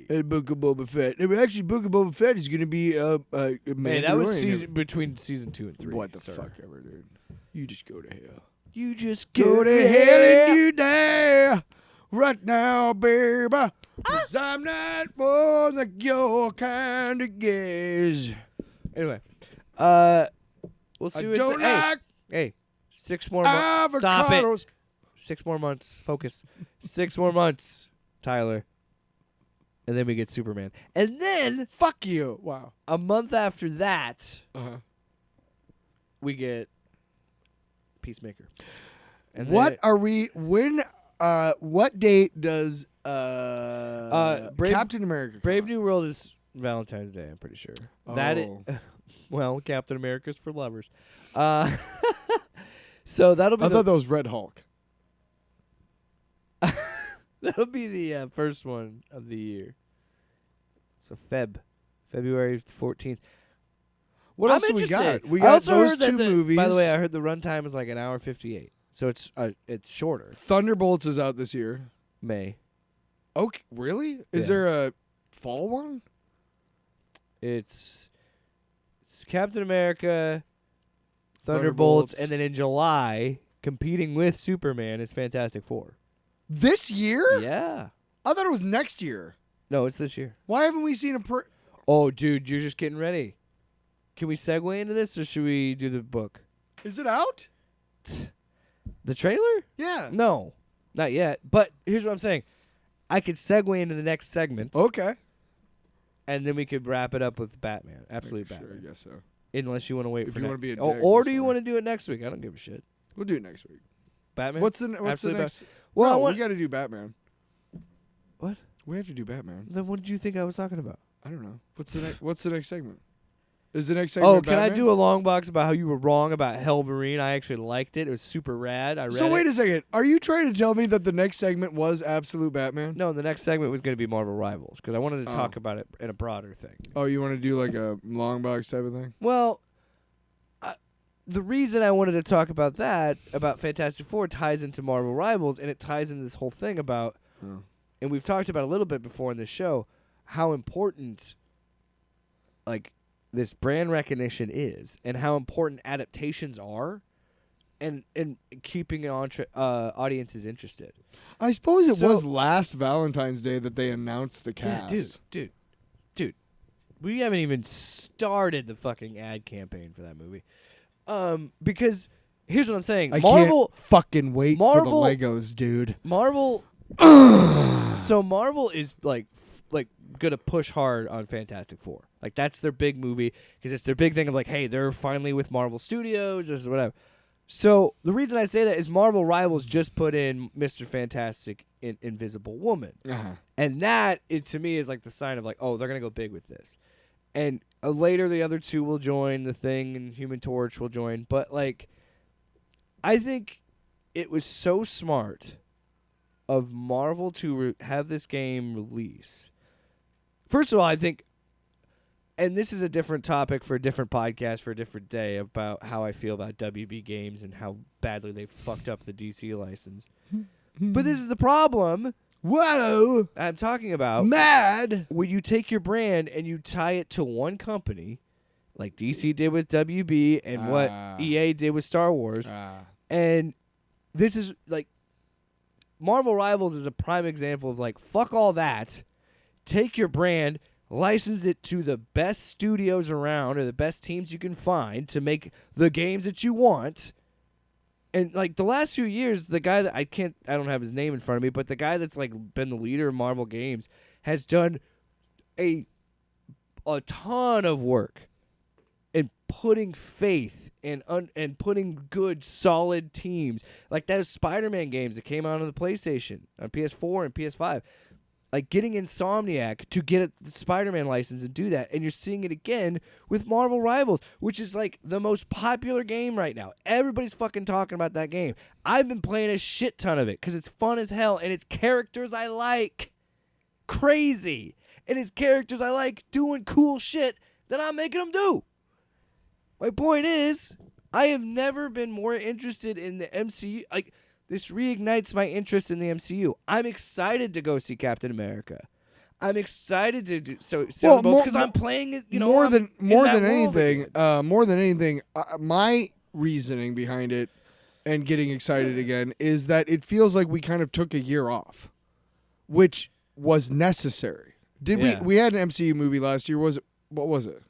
And Book of Boba Fett. Actually, Book of Boba Fett is gonna be man, that was between season 2 and 3. What the fuck ever, dude? You just go to hell. You just go to hell and you die right now, baby. 'Cause I'm not one like your kind of guys. Anyway, We'll see I what's don't like Hey, 6 more months. Stop it. avocados. 6 more months. Focus. 6 more months, Tyler. And then we get Superman. And then Fuck you. Wow. a month after that, Uh-huh. we get Peacemaker. And What then are we? When? What date does Brave- Captain America? Brave come New World is Valentine's Day, I'm pretty sure. That Oh. well, Captain America's for lovers. So that'll be out? I thought that was Red Hulk. that'll be the first one of the year. So February 14th. What I'm else do we interested. got? We I got also those heard that two the- movies. By the way, I heard the runtime is like an hour 58. So it's shorter. Thunderbolts is out this year. May. Okay, really? Is Yeah. there a fall one? It's Captain America, Thunderbolts. Thunderbolts, and then in July, competing with Superman, is Fantastic Four. This year? Yeah. I thought it was next year. No, it's this year. Why haven't we seen a Oh, dude, you're just getting ready. Can we segue into this, or should we do the book? Is it out? The trailer? Yeah. No, not yet. But here's what I'm saying. I could segue into the next segment, Okay. and then we could wrap it up with Batman. Absolute Sure, Batman. I guess so. Unless you want to wait If for you wanna be a Oh, dick, or that's do you fine. want to do it next week? I don't give a shit. We'll do it next week. Batman? What's the Absolute next? Well, no, I want- we got to do Batman. What? We have to do Batman. Then what did you think I was talking about? I don't know. What's the next segment? Is the next segment? Oh, can I Batman? do a long box about how you were wrong about Helverine? I actually liked it. It was super rad. I read So it. wait a second. Are you trying to tell me that the next segment was Absolute Batman? No, the next segment was going to be Marvel Rivals because I wanted to Oh. talk about it in a broader thing. Oh, you want to do like a long box type of thing? Well, the reason I wanted to talk about that, about Fantastic Four, ties into Marvel Rivals, and it ties into this whole thing about, Oh. and we've talked about a little bit before in this show, how important, like, this brand recognition is, and how important adaptations are, and keeping audiences interested. I suppose it So- was last Valentine's Day that they announced the cast. Yeah, dude. We haven't even started the fucking ad campaign for that movie. Because here's what I'm saying. I Marvel can't fucking wait Marvel- for the Legos, dude. Marvel So Marvel is like gonna push hard on Fantastic Four. Like that's their big movie because it's their big thing of like, hey, they're finally with Marvel Studios, this is whatever. So the reason I say that is Marvel Rivals just put in Mr. Fantastic in Invisible Woman. Uh-huh. And that, to me, is like the sign of like, oh, they're going to go big with this. And later the other two will join, The Thing and Human Torch will join. But, like, I think it was so smart of Marvel to have this game release. First of all, I think, and this is a different topic for a different podcast for a different day about how I feel about WB Games and how badly they fucked up the DC license. But this is the problem Whoa! I'm talking about. Mad! When you take your brand and you tie it to one company, like DC did with WB and what EA did with Star Wars, and this is like Marvel Rivals is a prime example of like, fuck all that, take your brand, license it to the best studios around or the best teams you can find to make the games that you want. And like the last few years, the guy that I don't have his name in front of me, but the guy that's like been the leader of Marvel Games has done a ton of work in putting faith and putting good, solid teams. Like those Spider-Man games that came out on the PlayStation, on PS4 and PS5. Like getting Insomniac to get the Spider-Man license and do that. And you're seeing it again with Marvel Rivals, which is like the most popular game right now. Everybody's fucking talking about that game. I've been playing a shit ton of it because it's fun as hell and it's characters I like. Crazy. And it's characters I like doing cool shit that I'm making them do. My point is, I have never been more interested in the MCU. Like, this reignites my interest in the MCU. I'm excited to go see Captain America. I'm excited to do because I'm playing it. You know, more than anything. My reasoning behind it and getting excited again is that it feels like we kind of took a year off, which was necessary. Yeah. We had an MCU movie last year? What was it?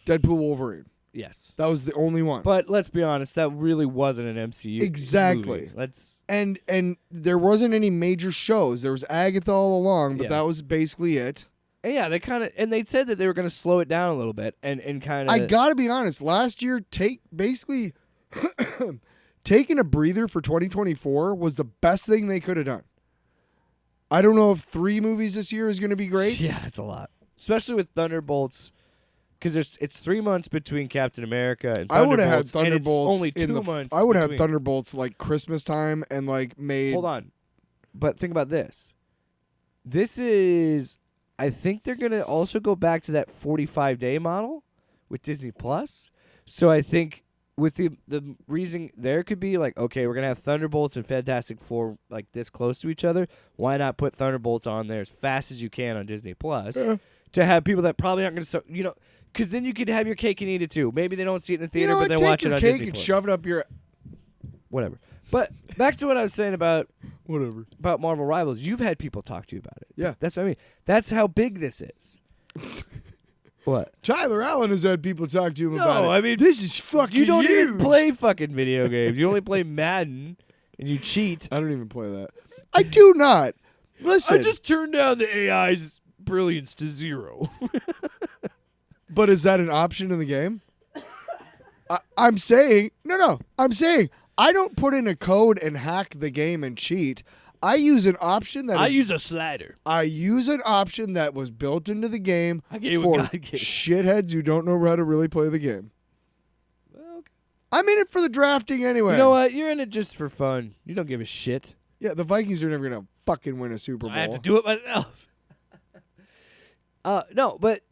Deadpool Wolverine. Yes. That was the only one. But let's be honest, that really wasn't an MCU Exactly. movie. And there wasn't any major shows. There was Agatha all along, but Yeah. that was basically it. And yeah, they said that they were going to slow it down a little bit and kind of. I gotta be honest. Last year, basically taking a breather for 2024 was the best thing they could have done. I don't know if 3 movies this year is going to be great. Yeah, that's a lot, especially with Thunderbolts, because it's 3 months between Captain America and Thunderbolts. I would have had Thunderbolts. And it's only 2 months. I would have between. Thunderbolts like Christmas time and like made. Hold on, but think about this. This is. I think they're gonna also go back to that 45-day model with Disney Plus. So I think with the reason there could be like, okay, we're gonna have Thunderbolts and Fantastic Four like this close to each other. Why not put Thunderbolts on there as fast as you can on Disney Plus to have people that probably aren't gonna because then you could have your cake and eat it too. Maybe they don't see it in the theater, but they watch it on Disney Plus. Take your cake and shove it up your. Whatever. But back to what I was saying about Marvel Rivals. You've had people talk to you about it. Yeah. That's what I mean. That's how big this is. What? Tyler Allen has had people talk to him about it. No, I mean, this is fucking you don't huge. even play fucking video games. You only play Madden and you cheat. I don't even play that. I do not. Listen. I just turned down the AI's brilliance to 0. But is that an option in the game? I'm saying no. I'm saying I don't put in a code and hack the game and cheat. I use an option that I use a slider. I use an option that was built into the game I gave for what God gave. shitheads who don't know how to really play the game. Well, okay. I'm in it for the drafting anyway. You know what? You're in it just for fun. You don't give a shit. Yeah, the Vikings are never gonna fucking win a Super Bowl. I have to do it myself. No, but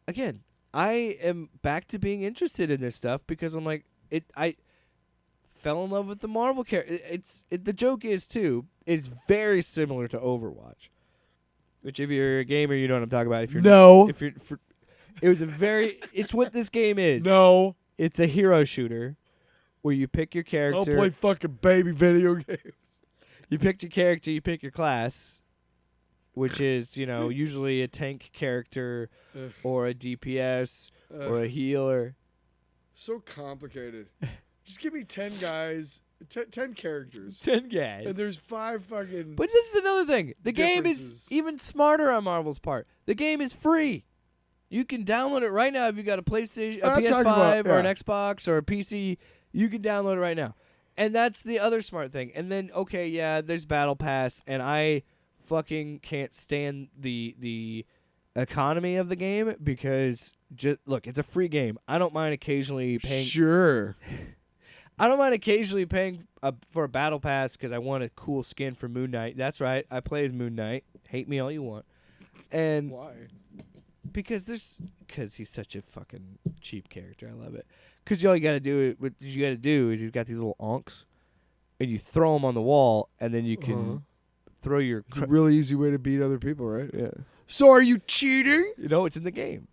again, I am back to being interested in this stuff because I'm like I fell in love with the Marvel character. The joke is too. It's very similar to Overwatch, which if you're a gamer, you know what I'm talking about. If you're it's what this game is. No, It's a hero shooter where you pick your character. I'll play fucking baby video games. You pick your character, you pick your class, which is, usually a tank character or a DPS or a healer. So complicated. Just give me 10 guys, 10 characters. 10 guys. And there's 5 fucking. But this is another thing. The game is differences. even smarter on Marvel's part. The game is free. You can download it right now if you got a PlayStation, a I'm PS5 talking about, or an yeah. Xbox or a PC. You can download it right now. And that's the other smart thing. And then, okay, yeah, there's Battle Pass, and I fucking can't stand the economy of the game because, look, it's a free game. I don't mind occasionally paying. Sure. I don't mind occasionally paying for a Battle Pass because I want a cool skin for Moon Knight. That's right. I play as Moon Knight. Hate me all you want. And Why? because he's such a fucking cheap character. I love it. Because all you gotta do is he's got these little onks, and you throw them on the wall, and then you can throw your. It's a really easy way to beat other people, right? Yeah. So are you cheating? It's in the game.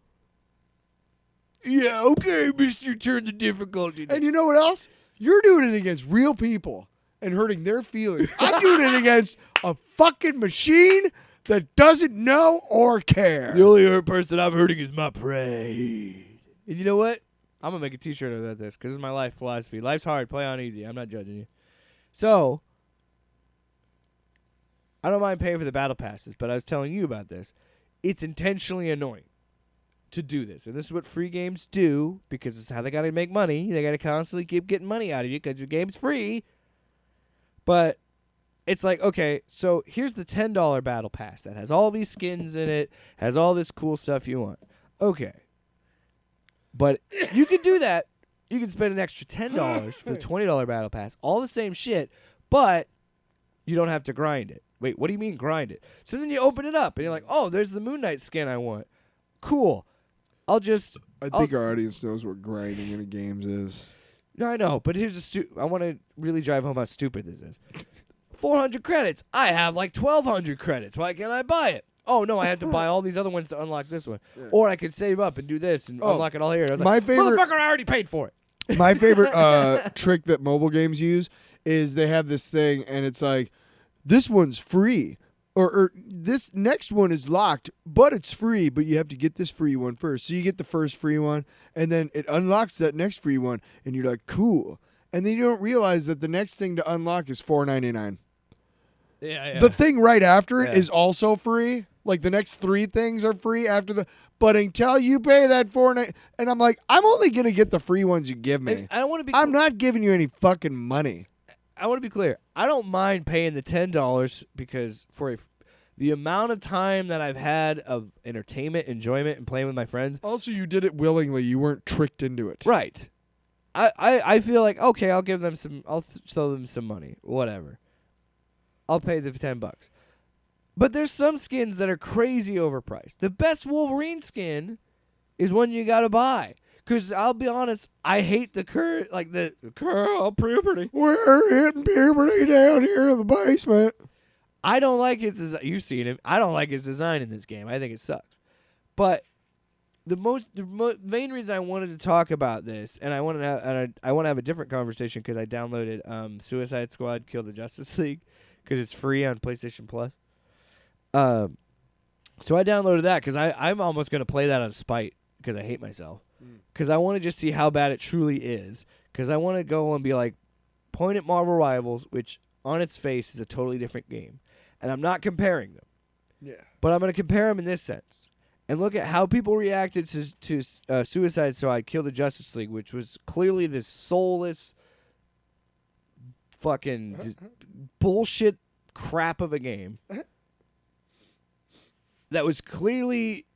Yeah, okay, Mister. Turn the difficulty. And you know what else? You're doing it against real people and hurting their feelings. I'm doing it against a fucking machine that doesn't know or care. The only person I'm hurting is my prey. And you know what? I'm going to make a t-shirt about this because this is my life philosophy. Life's hard. Play on easy. I'm not judging you. So, I don't mind paying for the battle passes, but I was telling you about this. It's intentionally annoying to do this. And this is what free games do because it's how they got to make money. They got to constantly keep getting money out of you because the game's free. But it's like, okay, so here's the $10 battle pass that has all these skins in it, has all this cool stuff you want. Okay. But you can do that. You can spend an extra $10 for the $20 battle pass. All the same shit, but you don't have to grind it. Wait, what do you mean grind it? So then you open it up, and you're like, oh, there's the Moon Knight skin I want. Cool. I think our audience knows what grinding in games is. No, I know, but here's I want to really drive home how stupid this is. 400 credits. I have like 1,200 credits. Why can't I buy it? Oh, no, I have to buy all these other ones to unlock this one. Yeah. Or I could save up and do this and unlock it all here. And I was like, motherfucker, I already paid for it. My favorite trick that mobile games use is they have this thing, and it's like, this one's free, or this next one is locked, but it's free, but you have to get this free one first. So you get the first free one, and then it unlocks that next free one, and you're like, cool. And then you don't realize that the next thing to unlock is $4.99. Yeah. The thing right after it Yeah. is also free. Like the next 3 things are free after the. But until you pay that $4.99, and I'm like, I'm only gonna get the free ones you give me. I don't want to be. I'm not giving you any fucking money. I want to be clear. I don't mind paying the $10 because for the amount of time that I've had of entertainment, enjoyment, and playing with my friends. Also, you did it willingly. You weren't tricked into it. Right. I feel like, okay, I'll give them some. I'll throw them some money. Whatever. I'll pay the $10. But there's some skins that are crazy overpriced. The best Wolverine skin is one you gotta buy. Cause I'll be honest, I hate the current puberty. We're hitting puberty down here in the basement. I don't like his design. You've seen him. I don't like his design in this game. I think it sucks. But the main reason I wanted to talk about this, and I want to have a different conversation because I downloaded Suicide Squad: Kill the Justice League because it's free on PlayStation Plus. So I downloaded that because I'm almost gonna play that on spite because I hate myself. Because I want to just see how bad it truly is. Because I want to go and be like, point at Marvel Rivals, which on its face is a totally different game. And I'm not comparing them. Yeah. But I'm going to compare them in this sense. And look at how people reacted to Suicide Squad Kill the Justice League, which was clearly this soulless fucking bullshit crap of a game. That was clearly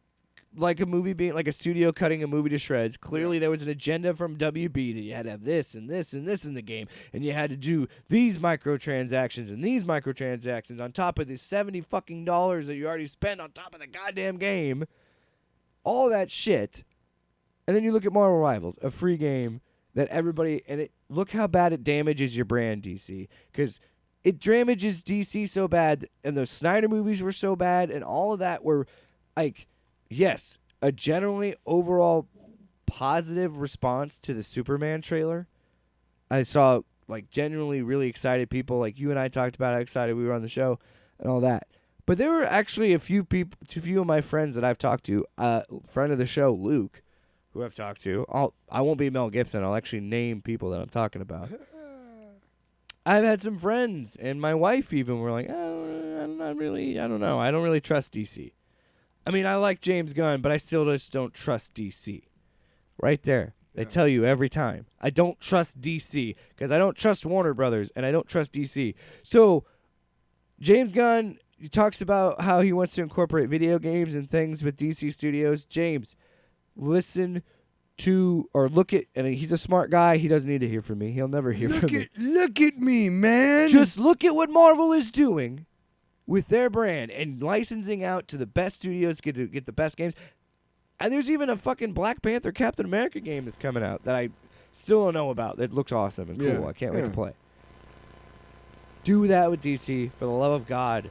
like a movie being like a studio cutting a movie to shreds. Clearly there was an agenda from WB that you had to have this and this and this in the game, and you had to do these microtransactions and these microtransactions on top of the $70 fucking that you already spent on top of the goddamn game. All that shit. And then you look at Marvel Rivals, a free game that everybody, and look how bad it damages your brand, DC, because it damages DC so bad, and those Snyder movies were so bad, and all of that were like, yes, a generally overall positive response to the Superman trailer. I saw like genuinely really excited people, like you and I talked about how excited we were on the show and all that. But there were actually a few of my friends that I've talked to, friend of the show, Luke, who I've talked to. I won't be Mel Gibson. I'll actually name people that I'm talking about. I've had some friends and my wife even were like, I don't know. I don't really trust DC. I mean, I like James Gunn, but I still just don't trust DC. Right there. They tell you every time. I don't trust DC because I don't trust Warner Brothers and I don't trust DC. So James Gunn talks about how he wants to incorporate video games and things with DC Studios. James, listen to or look at, and he's a smart guy. He doesn't need to hear from me. He'll never hear from me. Look at me, man. Just look at what Marvel is doing with their brand and licensing out to the best studios to get the best games. And there's even a fucking Black Panther Captain America game that's coming out that I still don't know about. That looks awesome and cool. Yeah, I can't wait to play. Do that with DC, for the love of God.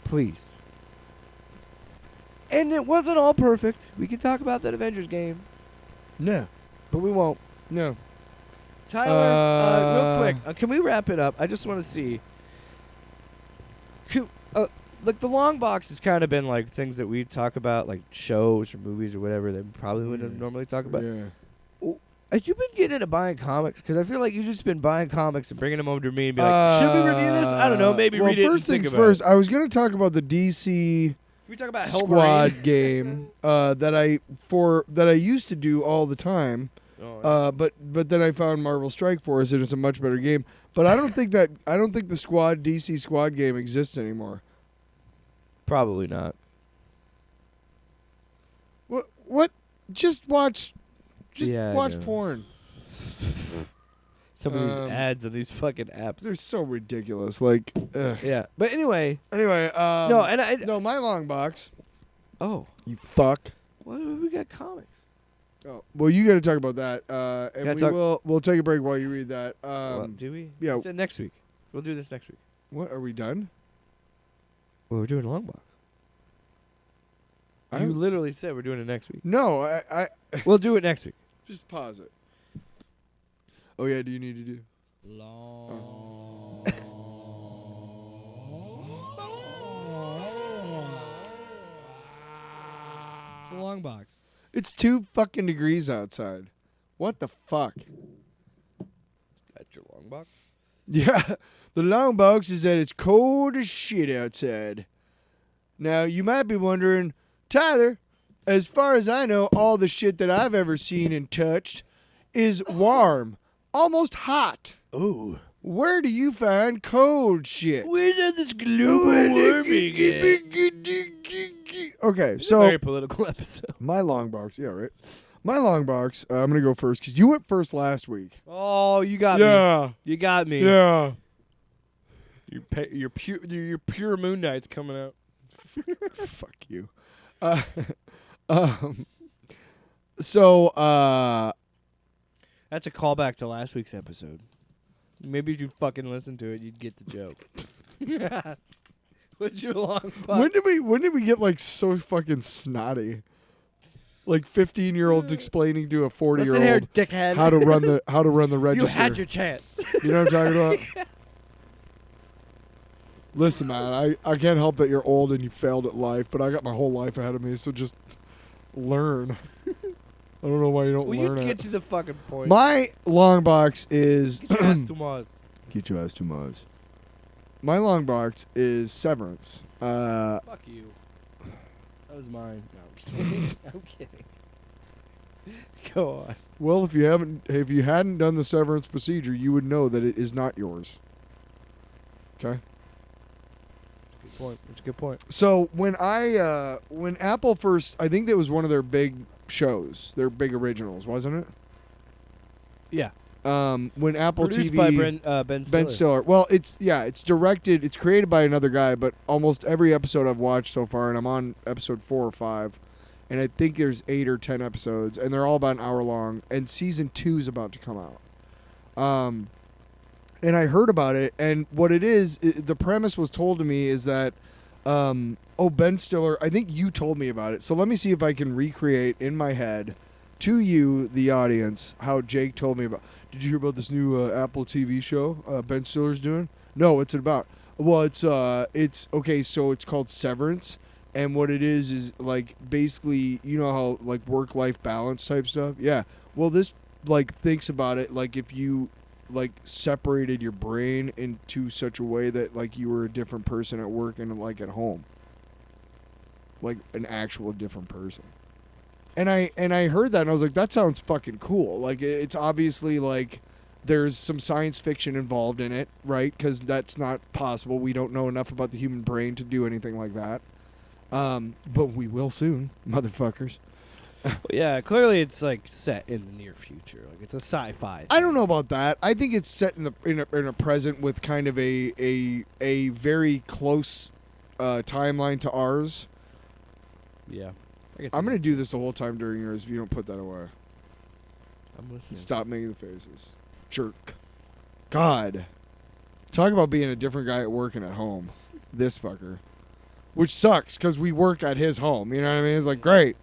Please. And it wasn't all perfect. We can talk about that Avengers game. No. But we won't. No. Tyler, real quick, can we wrap it up? I just want to see. Like the long box has kind of been like things that we talk about, like shows or movies or whatever that we probably wouldn't normally talk about. Yeah. Have you been getting into buying comics? Because I feel like you've just been buying comics and bringing them over to me and be like, should we review this? I don't know. Maybe read it and first think things about first, it. I was going to talk about the DC Can we talk about Squad game that I used to do all the time. Oh, yeah. But then I found Marvel Strike Force and it's a much better game. But I don't think the DC Squad game exists anymore. Probably not. What? Just watch Yeah, porn. Some of these ads on these fucking apps. They're so ridiculous. Like, ugh. Yeah, but anyway. Anyway, No, my long box. Oh, You fuck. well, we got comics. Oh, well, you got to talk about that, and we'll take a break while you read that. Do we? yeah. You said next week. We'll do this next week. What are we done? Well, we're doing a long box. You literally said we're doing it next week. No, I We'll do it next week. just pause it. Oh yeah, do you need to do? Long. the long box. It's 2 fucking degrees outside. What the fuck? That's your long box? Yeah, the long box is that it's cold as shit outside. Now, you might be wondering, Tyler, as far as I know, all the shit that I've ever seen and touched is warm, almost hot. Ooh. Where do you find cold shit? Where's all this global warming at? Okay, It's a so very political episode. my long box, yeah, right. My long box. I'm gonna go first because you went first last week. Oh, you got me. Yeah, You got me. yeah. Your pure Moon Knight's coming out. Fuck you. So That's a callback to last week's episode. Maybe if you fucking listen to it, you'd get the joke. What's your long box? when did we get like so fucking snotty? Like 15-year-olds explaining to a 40-year-old Listen here, dickhead. how to run the You register. had your chance. You know what I'm talking about? Listen, man, I can't help that you're old and you failed at life, but I got my whole life ahead of me, so just learn. I don't know why you don't Will learn you it. get to the fucking point? My long box is Get your ass to Mars. Get your ass to Mars. My long box is Severance. Fuck you. That was mine. No, I'm kidding. I'm kidding. Go on. Well, if you hadn't done the severance procedure, you would know that it is not yours. Okay? Good point. That's a good point. So when Apple first, I think that was one of their big shows, their big originals, wasn't it? Yeah. When Apple Produced TV by Ben Stiller. Ben Stiller. Well, it's directed, it's created by another guy, but almost every episode I've watched so far, and I'm on episode 4 or 5, and I think there's 8 or 10 episodes, and they're all about an hour long, and season 2 is about to come out. And I heard about it, and what it is, the premise was told to me is that, Ben Stiller, I think you told me about it, so let me see if I can recreate in my head to you, the audience, how Jake told me about. Did you hear about this new Apple TV show Ben Stiller's doing? No, what's it about? Well, it's okay. So it's called Severance, and what it is like basically, you know how like work-life balance type stuff. Yeah. Well, this like thinks about it like if you like separated your brain into such a way that like you were a different person at work and like at home, like an actual different person. And I heard that and I was like, that sounds fucking cool. Like it's obviously like there's some science fiction involved in it, right? Because that's not possible. We don't know enough about the human brain to do anything like that. But we will soon, motherfuckers. Well, yeah, clearly it's like set in the near future. Like it's a sci-fi. I don't know about that. I think it's set in a present with kind of a very close timeline to ours. Yeah. I'm gonna do this the whole time during yours if you don't put that away. I'm listening. Stop making the faces. Jerk. God. Talk about being a different guy at work and at home. This fucker. Which sucks because we work at his home. You know what I mean? It's like, great.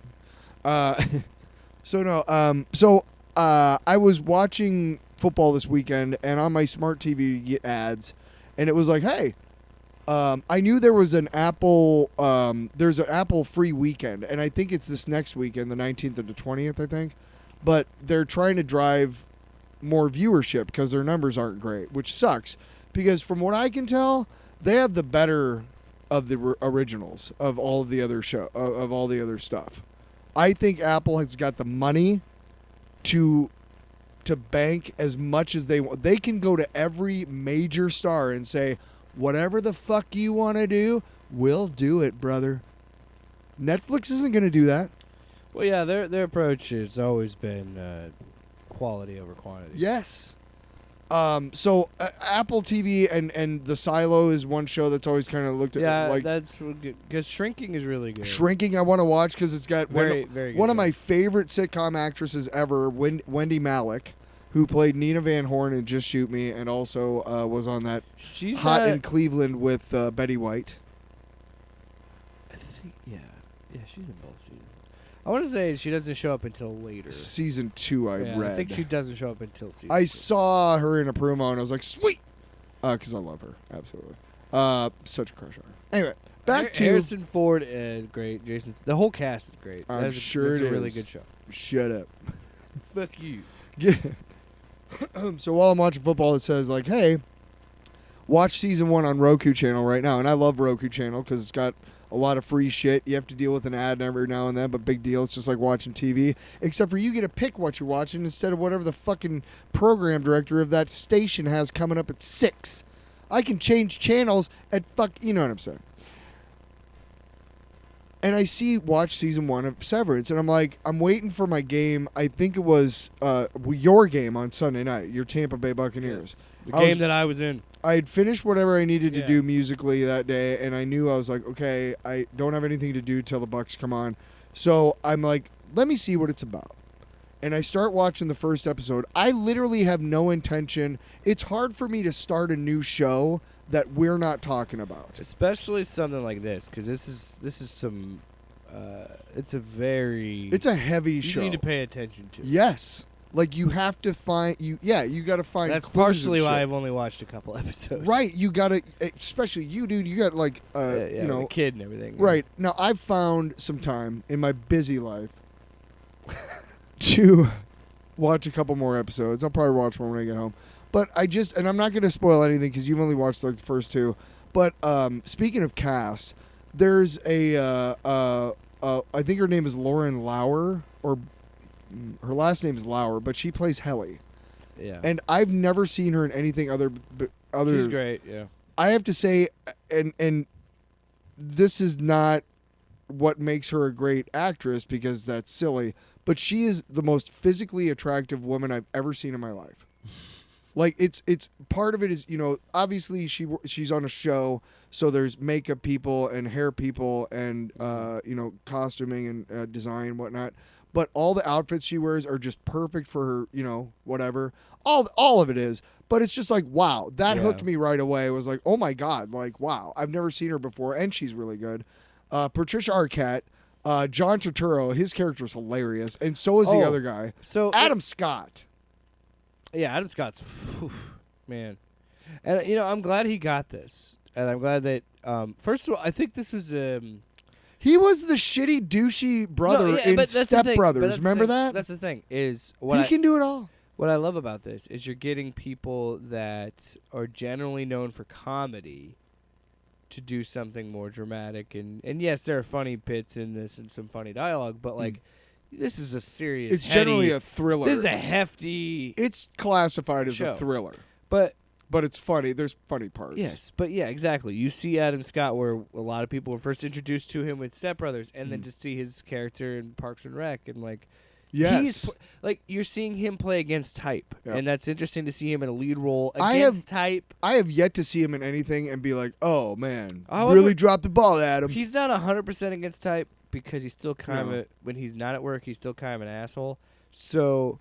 I was watching football this weekend, and on my smart TV you get ads, and it was like, hey, I knew there was an Apple, there's an Apple free weekend, and I think it's this next weekend, the 19th or the 20th, I think, but they're trying to drive more viewership because their numbers aren't great, which sucks, because from what I can tell, they have the better of the originals of all of the other of all the other stuff. I think Apple has got the money to bank as much as they want. They can go to every major star and say, whatever the fuck you want to do, we'll do it, brother. Netflix isn't going to do that. Well, yeah, their approach has always been quality over quantity. Yes. So Apple TV and The Silo is one show that's always kind of looked at. Yeah, like, that's because Shrinking is really good. Shrinking, I want to watch because it's got very one good of my favorite sitcom actresses ever, Wendy Malick, who played Nina Van Horn in Just Shoot Me, and also was on that She's Hot in Cleveland with Betty White. I think, yeah, she's in both seasons. I want to say she doesn't show up until later. Season 2, I read. I think she doesn't show up until season I 2. saw her in a promo, and I was like, sweet! Because I love her, absolutely. Such a crush on her. Anyway, back to Harrison Ford is great. The whole cast is great. I'm sure it's it a really is. good show. Shut up. Fuck you. So while I'm watching football, it says like, "Hey, watch season 1 on Roku channel right now." And I love Roku channel because it's got a lot of free shit. You have to deal with an ad every now and then, but big deal. It's just like watching TV. Except for you get to pick what you're watching instead of whatever the fucking program director of that station has coming up at 6. I can change channels at you know what I'm saying. And I watch season 1 of Severance, and I'm like, I'm waiting for my game. I think it was your game on Sunday night, your Tampa Bay Buccaneers. Yes. The game that I was in. I had finished whatever I needed to do musically that day, and I knew I was like, okay, I don't have anything to do till the Bucs come on. So I'm like, let me see what it's about. And I start watching the first episode. I literally have no intention. It's hard for me to start a new show that we're not talking about. Especially something like this, because this is some, it's a heavy show. You need to pay attention to. Yes. Like you have to find you got to find. That's clues partially and why shit. I've only watched a couple episodes. Right, you got to, especially you, dude. You got like, you know, the kid and everything. Right now, I've found some time in my busy life to watch a couple more episodes. I'll probably watch one when I get home. But and I'm not going to spoil anything because you've only watched like the first 2. But speaking of cast, there's I think her name is Lauren Lauer, or her last name is Lauer, but she plays Helly. Yeah. And I've never seen her in anything other. She's great. Yeah. I have to say, and this is not what makes her a great actress because that's silly, but she is the most physically attractive woman I've ever seen in my life. Like it's part of it is, you know, obviously she's on a show, so there's makeup people and hair people and you know, costuming and design and whatnot. But all the outfits she wears are just perfect for her, you know, whatever. All of it is. But it's just like, wow, that hooked me right away. It was like, oh my God, like, wow, I've never seen her before, and she's really good. Patricia Arquette, John Turturro, his character is hilarious, and so is the other guy. So Adam Scott. Yeah, Adam Scott's, man. And, you know, I'm glad he got this. And I'm glad that, first of all, I think this was... He was the shitty, douchey brother in Step Brothers. Remember that? That's the thing. Is he can do it all. What I love about this is you're getting people that are generally known for comedy to do something more dramatic. And yes, there are funny bits in this and some funny dialogue, but, like, this is a serious... It's generally a thriller. This is a hefty... It's classified as show. a thriller. But it's funny. There's funny parts. Yes, but yeah, exactly. You see Adam Scott where a lot of people were first introduced to him with Step Brothers, and then to see his character in Parks and Rec, and like, yes, like you're seeing him play against type, and that's interesting to see him in a lead role type. I have yet to see him in anything and be like, oh man, really dropped the ball, Adam. He's not 100% against type because he's still kind of when he's not at work, he's still kind of an asshole. So.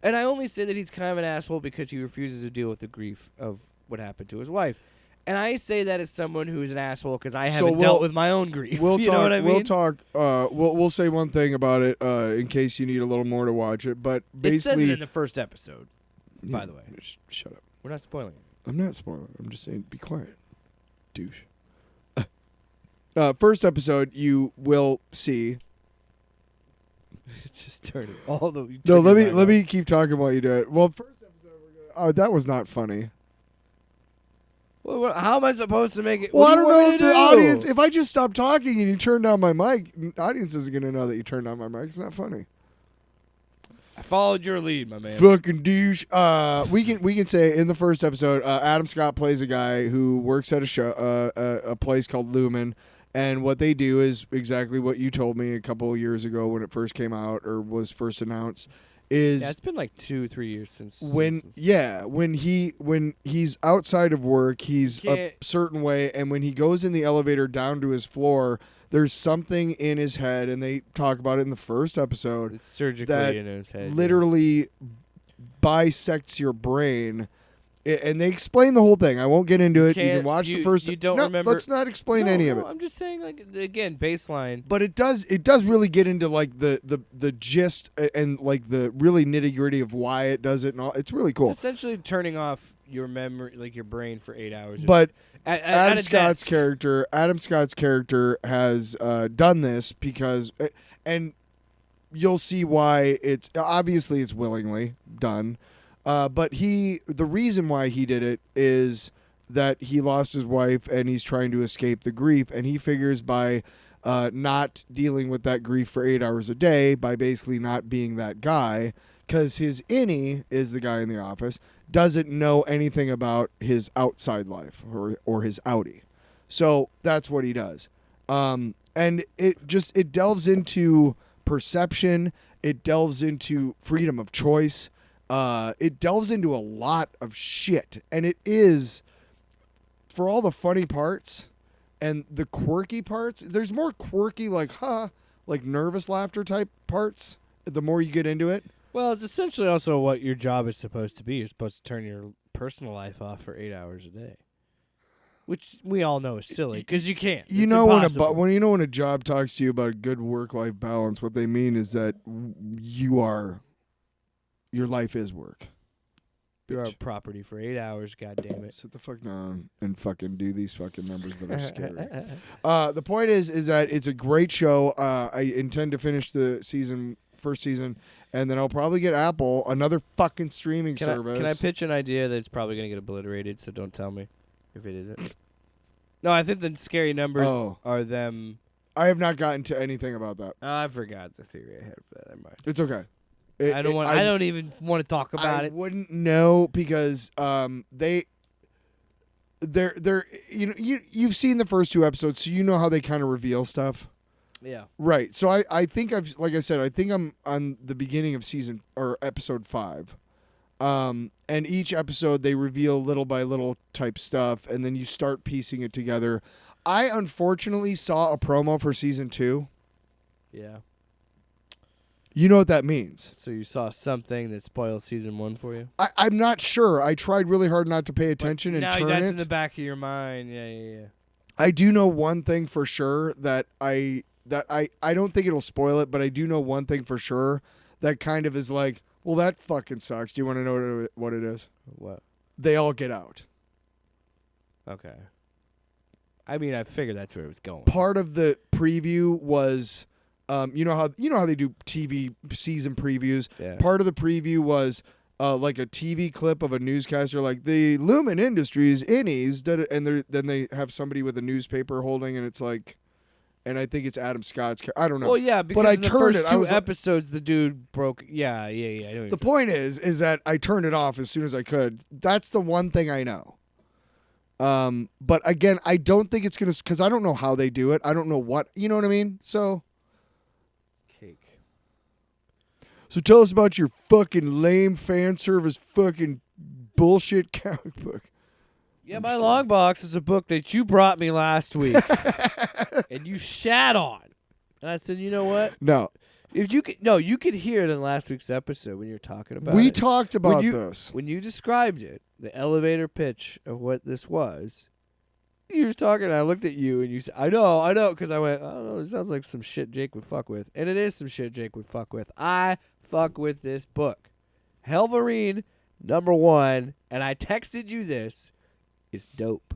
And I only say that he's kind of an asshole because he refuses to deal with the grief of what happened to his wife. And I say that as someone who is an asshole because I haven't dealt with my own grief. We'll you talk, know what I mean? We'll talk. We'll say one thing about it in case you need a little more to watch it. But basically, it says it in the first episode. By the way, shut up. We're not spoiling it. I'm not spoiling. I'm just saying, be quiet, douche. First episode, you will see. Just turn it all the. No, let me keep talking while you do it. Well, first episode, oh, that was not funny. Well, how am I supposed to make it? Well, I don't know if the audience. If I just stop talking and you turn down my mic, the audience isn't gonna know that you turned down my mic. It's not funny. I followed your lead, my man. Fucking douche. We can say in the first episode, Adam Scott plays a guy who works at a show, a place called Lumen. And what they do is exactly what you told me a couple of years ago when it first came out or was first announced. It's been like 2-3 years since when he's outside of work, he's a certain way, and when he goes in the elevator down to his floor, there's something in his head, and they talk about it in the first episode. It's surgically in his head. Literally bisects your brain. and they explain the whole thing. I won't get into it. You can watch the first. You don't no, remember. Let's not explain any of it. I'm just saying, like, again, baseline. But it does really get into like the gist and like the really nitty gritty of why it does it and all. It's really cool. It's essentially turning off your memory, like your brain, for 8 hours. But Adam Scott's character has done this because, and you'll see why it's willingly done. But the reason why he did it is that he lost his wife and he's trying to escape the grief, and he figures by not dealing with that grief for 8 hours a day, by basically not being that guy, because his innie is the guy in the office, doesn't know anything about his outside life or his outie. So that's what he does. And it delves into perception. It delves into freedom of choice. It delves into a lot of shit. And it is, for all the funny parts and the quirky parts, there's more quirky, like nervous laughter type parts the more you get into it. Well, it's essentially also what your job is supposed to be. You're supposed to turn your personal life off for 8 hours a day, which we all know is silly because you can't. You know, when a job talks to you about a good work-life balance, what they mean is that your life is work. You're a property for 8 hours. God damn it! Sit the fuck down and fucking do these fucking numbers that are scary. The point is that it's a great show. I intend to finish the first season, and then I'll probably get Apple, another fucking streaming service. Can I pitch an idea that's probably going to get obliterated, so don't tell me if it isn't? No, I think the scary numbers are them. I have not gotten to anything about that. I forgot the theory I had for that. Never mind. It's okay. I don't even want to talk about it. I wouldn't know because they're you've seen the first 2 episodes, so you know how they kind of reveal stuff. Yeah. Right. So I think I think I'm on the beginning of season or episode 5. And each episode they reveal little by little type stuff, and then you start piecing it together. I unfortunately saw a promo for season 2. Yeah. You know what that means. So you saw something that spoiled season 1 for you? I'm not sure. I tried really hard not to pay attention and turn it. Now that's in the back of your mind. Yeah. I do know one thing for sure that I don't think it'll spoil it, but I do know one thing for sure that kind of is like, well, that fucking sucks. Do you want to know what it is? What? They all get out. Okay. I mean, I figured that's where it was going. Part of the preview was... you know how they do TV season previews. Yeah. Part of the preview was like a TV clip of a newscaster, like the Lumen Industries innies, and then they have somebody with a newspaper holding, and it's like, and I think it's Adam Scott's. I don't know. Well, yeah, because but in the first 2 episodes, the dude broke. Yeah. The point is that I turned it off as soon as I could. That's the one thing I know. But again, I don't think it's because I don't know how they do it. I don't know what, you know what I mean? So. So tell us about your fucking lame fan service fucking bullshit comic book. Yeah, my long box is a book that you brought me last week. And you shat on. And I said, you know what? No. You could hear it in last week's episode when you were talking about it. We talked about this. When you described it, the elevator pitch of what this was, you were talking, and I looked at you, and you said, I know, because I went, I don't know, it sounds like some shit Jake would fuck with. And it is some shit Jake would fuck with. I fuck with this book. Helverine, #1, and I texted you this. It's dope.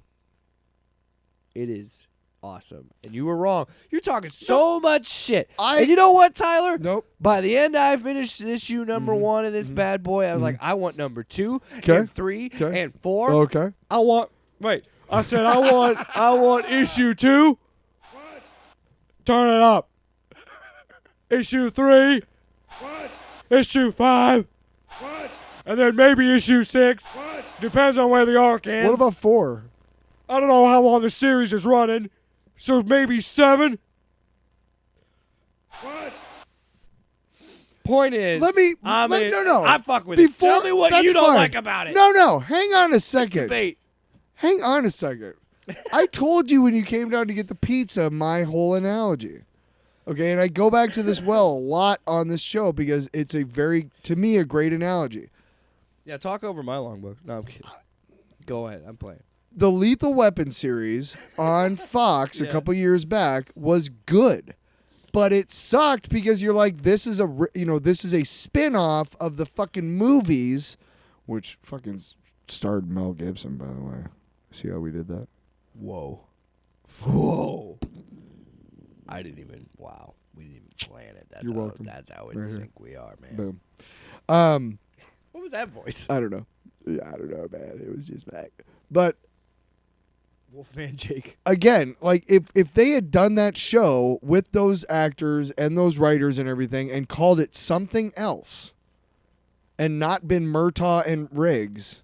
It is awesome. And you were wrong. You're talking so much shit. And you know what, Tyler? Nope. By the end I finished issue #1 in this bad boy, I was like, I want #2 and 3 and 4. Okay. I said I want issue 2. What? Turn it up. Issue 3. What? Issue 5. What? And then maybe issue 6. What? Depends on where the arc ends. What about 4? I don't know how long the series is running. So maybe 7. What? Point is, I fuck with it. Tell me what you don't like about it. No, hang on a second. Debate. Hang on a second. I told you when you came down to get the pizza my whole analogy. Okay, and I go back to this a lot on this show because it's to me, a great analogy. Yeah, talk over my long book. No, I'm kidding. Go ahead. I'm playing. The Lethal Weapon series on Fox a couple years back was good. But it sucked because you're like, this is a spin-off of the fucking movies, which fucking starred Mel Gibson, by the way. See how we did that? Whoa. I didn't even, wow. We didn't even plan it. You're welcome. That's how in sync we are, man. Boom. What was that voice? I don't know. I don't know, man. It was just that. But Wolfman Jake. again, like if they had done that show with those actors and those writers and everything and called it something else and not been Murtaugh and Riggs,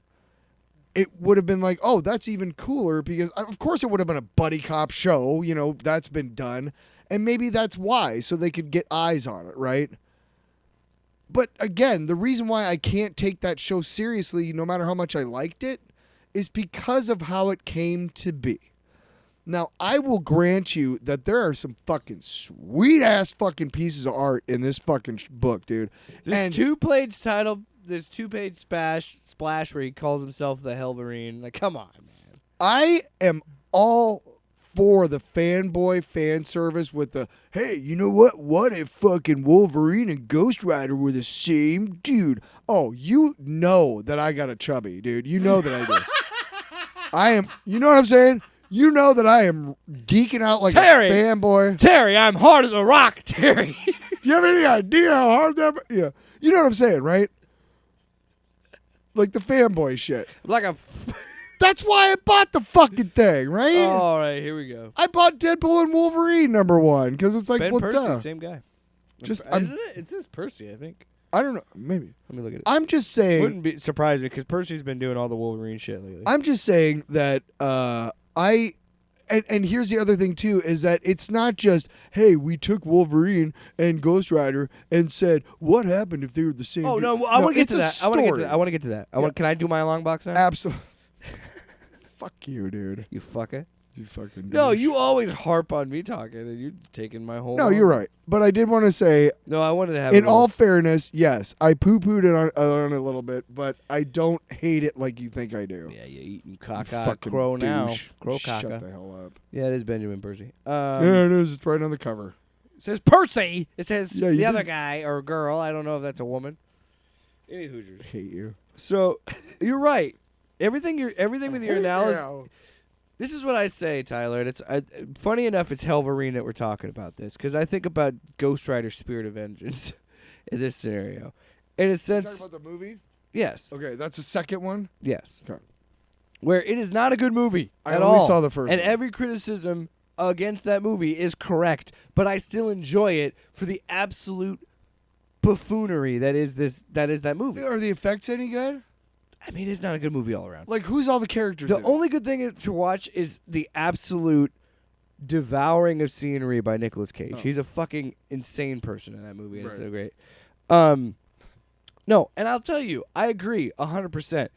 it would have been like, oh, that's even cooler because, of course, it would have been a buddy cop show. You know, that's been done. And maybe that's why, so they could get eyes on it, right? But again, the reason why I can't take that show seriously, no matter how much I liked it, is because of how it came to be. Now, I will grant you that there are some fucking sweet-ass fucking pieces of art in this fucking book, dude. This two-page splash where he calls himself the Helverine. Like, come on, man. I am all for the fanboy fan service with the, hey, you know what? What if fucking Wolverine and Ghost Rider were the same dude? Oh, you know that I got a chubby, dude. You know that I do. I am, you know what I'm saying? You know that I am geeking out like Terry, a fanboy. Terry, I'm hard as a rock, Terry. You have any idea how hard that? Yeah, you know what I'm saying, right? Like the fanboy shit. Like a. That's why I bought the fucking thing, right? All right, here we go. I bought Deadpool and Wolverine #1 because it's like, Ben what Percy, the? same guy. Just, Isn't it? It says Percy, I think. I don't know. Maybe. Let me look at it. I'm just saying. Wouldn't be surprised me because Percy's been doing all the Wolverine shit lately. I'm just saying that and here's the other thing too is that it's not just, hey, we took Wolverine and Ghost Rider and said, what happened if they were the same? Oh dude? no, I want to get to it's a that. I want to get to story. that. I want to get to that. Yeah. Can I do my long box now? Absolutely. Fuck you, dude. You fucker. You fucking. No, douche. you always harp on me talking, and you're taking my whole. No, you're right. But I did want to say, No, I wanted to have. in all fairness, yes, I poo-pooed it on it a little bit, but I don't hate it like you think I do. Yeah, you eating You caca fucking crow douche. now. Crow Shut caca. the hell up. Yeah, it is Benjamin Percy. Yeah, it is. It's right on the cover. It says Percy. It says Yeah, you the other did. guy or girl. I don't know if that's a woman. Any Hoosiers. Hate you. So you're right. Everything with your analysis. Yeah. This is what I say, Tyler. And it's funny enough. It's Helverine that we're talking about this because I think about Ghost Rider: Spirit of Vengeance in this scenario. In a You sense, talking about the movie? yes, Okay, that's the second one. yes. Okay. Where it is not a good movie I at only all. saw the first and one. every criticism against that movie is correct, but I still enjoy it for the absolute buffoonery that is that movie. Are the effects any good? I mean, it's not a good movie all around. Like, who's all the characters? The in it? only good thing to watch is the absolute devouring of scenery by Nicolas Cage. Oh. He's a fucking insane person in that movie, and it's Right. so great. No, and I'll tell you, I agree 100%.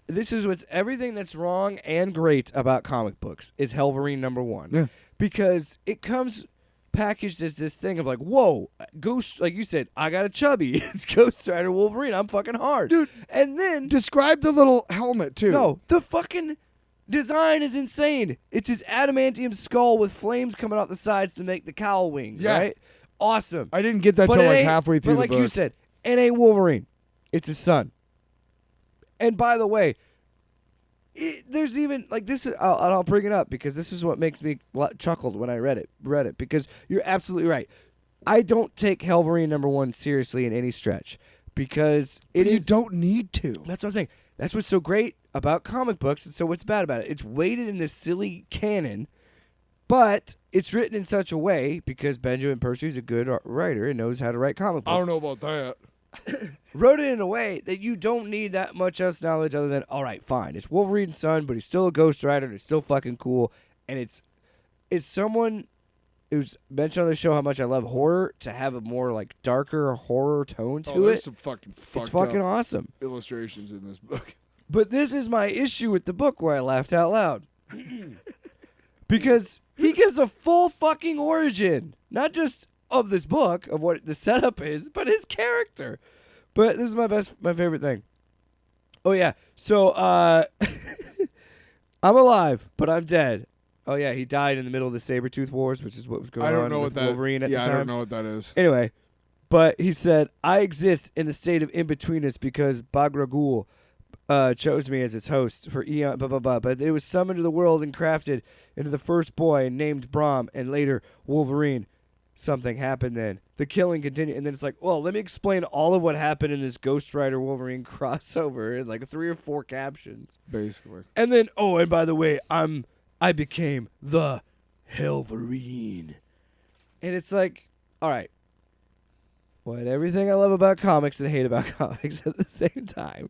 This is what's everything that's wrong and great about comic books is Helverine #1. Yeah. Because it comes packaged as this thing of like, whoa, Ghost, like you said, I got a chubby. It's Ghost Rider Wolverine. I'm fucking hard. Dude, and then describe the little helmet too. no, the fucking design is insane. It's his adamantium skull with flames coming out the sides to make the cowl wings, Yeah. right? Awesome. I didn't get that But till it like ain't- halfway through but like the book. you said, it ain't Wolverine. It's his son. And by the way, there's even like this. I'll bring it up because this is what makes me chuckled when I read it because you're absolutely right. I don't take Helverine #1 seriously in any stretch because But you don't need to. That's what I'm saying. That's what's so great about comic books, and so what's bad about it? It's weighted in this silly canon, but it's written in such a way because Benjamin Percy's a good writer and knows how to write comic books. I don't know about that. Wrote it in a way that you don't need that much else knowledge other than, all right, fine, it's Wolverine's son, but he's still a Ghost Rider and it's still fucking cool. And it's someone who's mentioned on the show how much I love horror to have a more like darker horror tone to there's it. some fucking It's fucking awesome. illustrations in this book. But this is my issue with the book where I laughed out loud. Because he gives a full fucking origin, not just of this book, of what the setup is, but his character. But this is my favorite thing. Oh yeah. So I'm alive, but I'm dead. Oh yeah, he died in the middle of the Sabretooth Wars, which is what was going on with Wolverine at the time. I don't know what that is. Anyway, but he said, I exist in the state of in-betweenness because Bagragul chose me as its host for eon, blah, blah, blah. But it was summoned to the world and crafted into the first boy named Brahm and later Wolverine. Something happened then. The killing continued. And then it's like, well, let me explain all of what happened in this Ghost Rider Wolverine crossover in like 3 or 4 captions. Basically. And then, oh, and by the way, I became the Helverine. And it's like, all right. What everything I love about comics and hate about comics at the same time.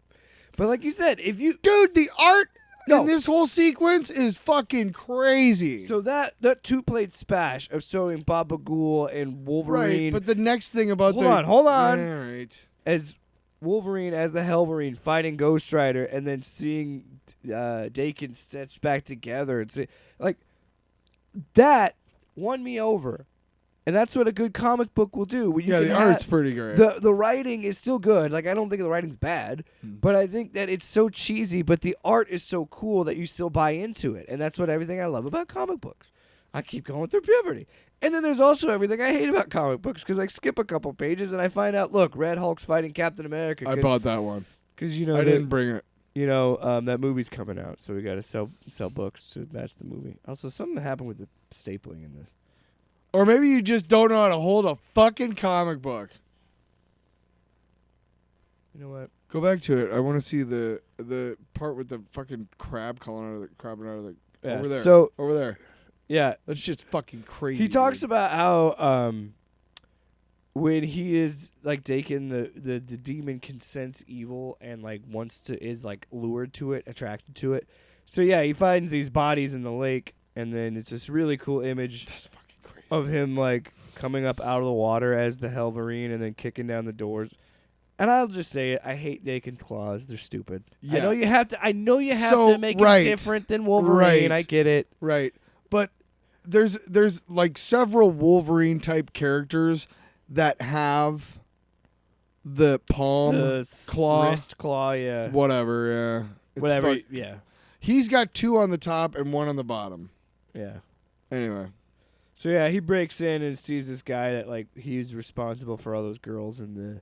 But like you said, if you... Dude, the art in this whole sequence is fucking crazy. So that 2-plate splash of showing Baba Ghoul and Wolverine... Right, but the next thing about Hold on. All right. As Wolverine, as the Helverine, fighting Ghost Rider, and then seeing Dakin stitched back together. And like, that won me over. And that's what a good comic book will do. The art's pretty great. The writing is still good. Like, I don't think the writing's bad, but I think that it's so cheesy, but the art is so cool that you still buy into it. And that's what everything I love about comic books. I keep going through puberty. And then there's also everything I hate about comic books because I skip a couple pages and I find out, look, Red Hulk's fighting Captain America. I bought that one. Because, you know, I didn't bring it. You know, that movie's coming out, so we got to sell books to match the movie. Also, something happened with the stapling in this. Or maybe you just don't know how to hold a fucking comic book. You know what? Go back to it. I want to see the part with the fucking crab crawling out of the over there. So over there. Yeah, that shit's fucking crazy. He talks about how when he is like taken the demon can sense evil and like is like lured to it, attracted to it. So yeah, he finds these bodies in the lake, and then it's this really cool image. That's fucking crazy. Of him like coming up out of the water as the Helverine and then kicking down the doors. And I'll just say it, I hate Dakin's claws. They're stupid. Yeah. I know you have to make it different than Wolverine. Right. I get it. Right. But there's like several Wolverine type characters that have the palm claw, wrist claw, yeah. Whatever, yeah. Yeah. He's got 2 on the top and 1 on the bottom. Yeah. Anyway. So yeah, he breaks in and sees this guy that like he's responsible for all those girls in the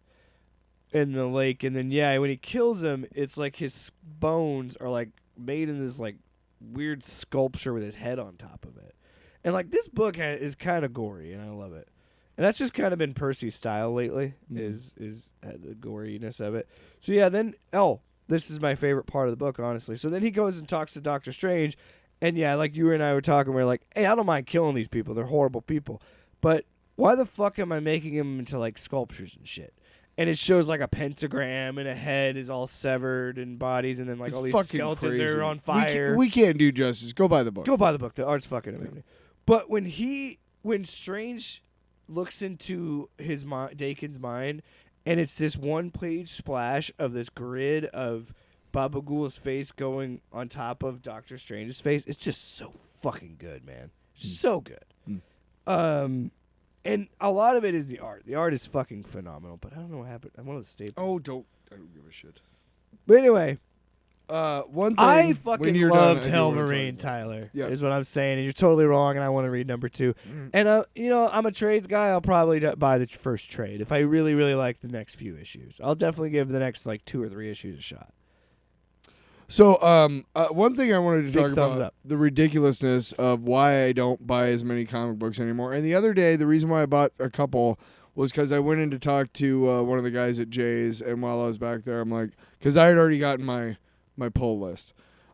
lake, and then when he kills him, it's like his bones are like made in this like weird sculpture with his head on top of it. And like this book is kind of gory, and I love it. And that's just kind of been Percy's style lately, is the goriness of it. So yeah, then this is my favorite part of the book, honestly. So then he goes and talks to Doctor Strange, and yeah, like you and I were talking, we're like, hey, I don't mind killing these people; they're horrible people, but why the fuck am I making them into like sculptures and shit? And it shows like a pentagram and a head is all severed and bodies, and then like all these skeletons are on fire. We can't do justice. Go buy the book. Go buy the book. The art's fucking amazing. But when Strange looks into his Dakin's mind, and it's this 1-page splash of this grid of Baba Ghoul's face going on top of Doctor Strange's face, it's just so fucking good, man. So good. And a lot of it is the art. The art is fucking phenomenal, but I don't know what happened. I'm one of the staples. Oh, I don't give a shit. But anyway, one thing I fucking loved Helverine, Tyler. Yep. Is what I'm saying, and you're totally wrong. And I want to read number 2. And I'm a trades guy. I'll probably buy the first trade if I really, really like the next few issues. I'll definitely give the next like 2 or 3 issues a shot. So, one thing I wanted to talk about, up. The ridiculousness of why I don't buy as many comic books anymore. And the other day, the reason why I bought a couple was because I went in to talk to one of the guys at Jay's, and while I was back there, I'm like, because I had already gotten my pull list.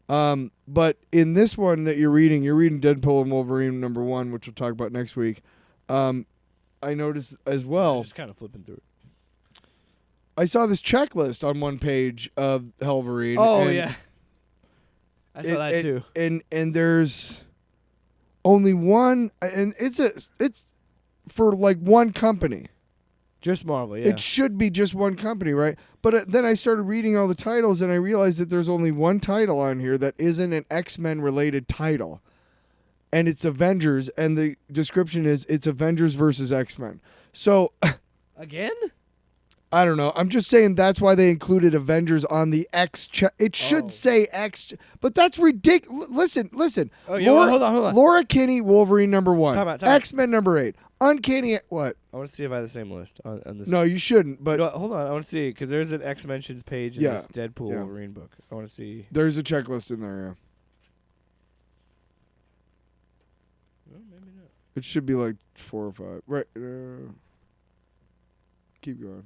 But in this one that you're reading Deadpool and Wolverine number 1, which we'll talk about next week. I noticed as well. Just kind of flipping through it. I saw this checklist on one page of Helverine. Oh, yeah. I saw that too. And there's only one, and it's for like one company. Just Marvel, yeah. It should be just one company, right? But then I started reading all the titles, and I realized that there's only one title on here that isn't an X-Men related title. And it's Avengers, and the description is it's Avengers versus X-Men. So again? I don't know. I'm just saying that's why they included Avengers on the X. It should say X, but that's ridiculous. Listen. Oh, yeah, hold on. Laura Kinney, Wolverine #1. Time out. X-Men #8. Uncanny. What? I want to see if I have the same list on this. No, you shouldn't. But No, hold on. I want to see because there's an X mentions page in this Deadpool Wolverine book. I want to see. There's a checklist in there. Yeah. Well, maybe not. It should be like 4 or 5. Right. Keep going.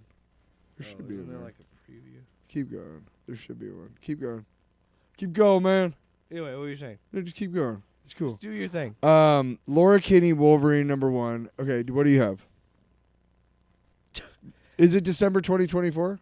There should be isn't one. there like a preview? Keep going. There should be one. Keep going. Keep going, man. Anyway, what were you saying? No, just keep going. It's cool. Just do your thing. Laura Kinney, Wolverine #1. Okay, what do you have? Is it December 2024?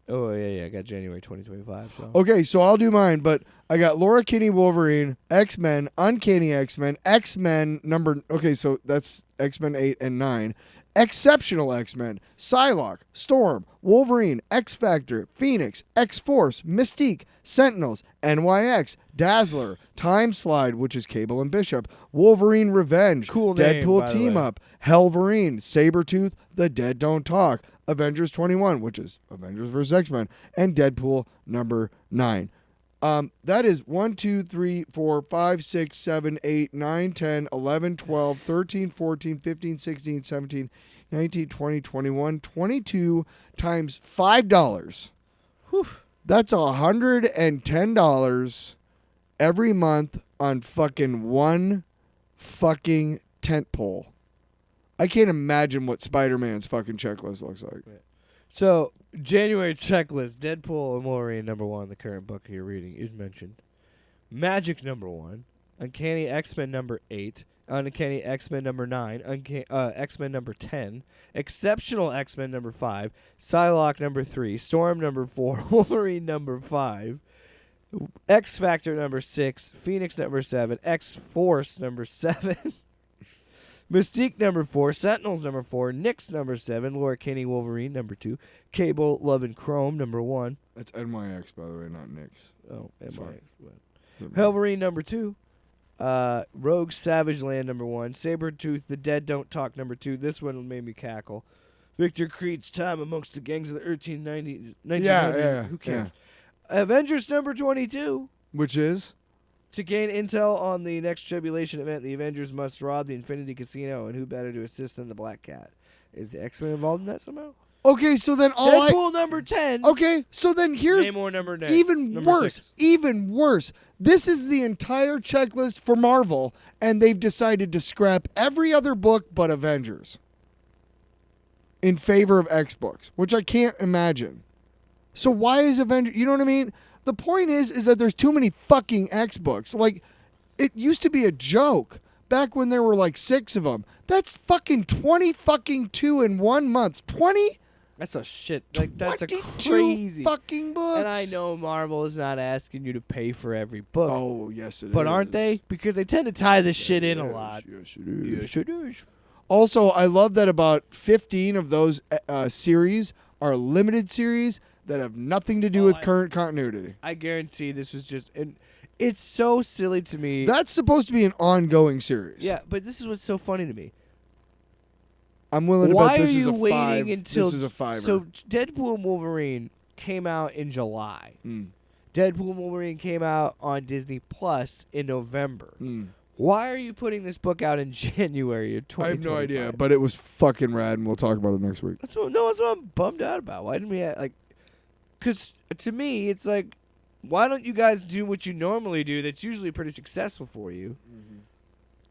Oh, yeah. I got January 2025. So. Okay, so I'll do mine, but I got Laura Kinney, Wolverine, X-Men, Uncanny X-Men, X-Men okay, so that's X-Men 8 and 9. Exceptional X-Men, Psylocke, Storm, Wolverine, X-Factor, Phoenix, X-Force, Mystique, Sentinels, NYX, Dazzler, Time Slide, which is Cable and Bishop, Wolverine Revenge, Cool name, Deadpool by the Team way. Up, Helverine, Sabretooth, The Dead Don't Talk, Avengers 21, which is Avengers vs. X-Men, and Deadpool #9. That is 1, 2, 3, 4, 5, 6, 7, 8, 9, 10, 11, 12, 13, 14, 15, 16, 17, 19, 20, 21, 22 times $5. Whew. That's $110 every month on fucking one fucking tent pole. I can't imagine what Spider-Man's fucking checklist looks like. So, January checklist, Deadpool and Wolverine #1, the current book you're reading, is mentioned. Magic #1, Uncanny X-Men #8, Uncanny X-Men #9, X-Men #10, Exceptional X-Men #5, Psylocke #3, Storm #4, Wolverine #5, X-Factor #6, Phoenix #7, X-Force #7, Mystique #4, Sentinels #4, Nyx #7, Laura Kinney Wolverine #2, Cable Love and Chrome #1. That's NYX, by the way, not Nyx. Oh, That's fine. Helverine #2, Rogue Savage Land #1, Sabretooth The Dead Don't Talk #2. This one made me cackle. Victor Creed's Time Amongst the Gangs of the 1990s. Yeah. Who cares? Avengers #22. Which is? To gain intel on the next tribulation event, the Avengers must rob the Infinity Casino, and who better to assist than the Black Cat? Is the X-Men involved in that somehow? Okay, so then Deadpool #10. Okay, so then here's Namor #9. even worse. 6. Even worse. This is the entire checklist for Marvel, and they've decided to scrap every other book but Avengers in favor of X books, which I can't imagine. So why is Avengers? You know what I mean? The point is that there's too many fucking X books. Like, it used to be a joke back when there were like 6 of them. That's fucking 20 fucking 2 in 1 month. 20? That's a shit. Like, that's a 22 crazy fucking books. And I know Marvel is not asking you to pay for every book. Oh, yes it is. But aren't they? Because they tend to tie this shit in a lot. Yes, it is. Yes, it is. Also, I love that about 15 of those series are limited series that have nothing to do with current continuity. I guarantee this was just... And it's so silly to me. That's supposed to be an ongoing series. Yeah, but this is what's so funny to me. I'm willing to Why bet this are is you a waiting 5. until... This is a 5. So, Deadpool and Wolverine came out in July. Mm. Deadpool and Wolverine came out on Disney Plus in November. Mm. Why are you putting this book out in January of 2025? I have no idea, but it was fucking rad, and we'll talk about it next week. That's what I'm bummed out about. Why didn't we like? Because to me, it's like, why don't you guys do what you normally do? That's usually pretty successful for you,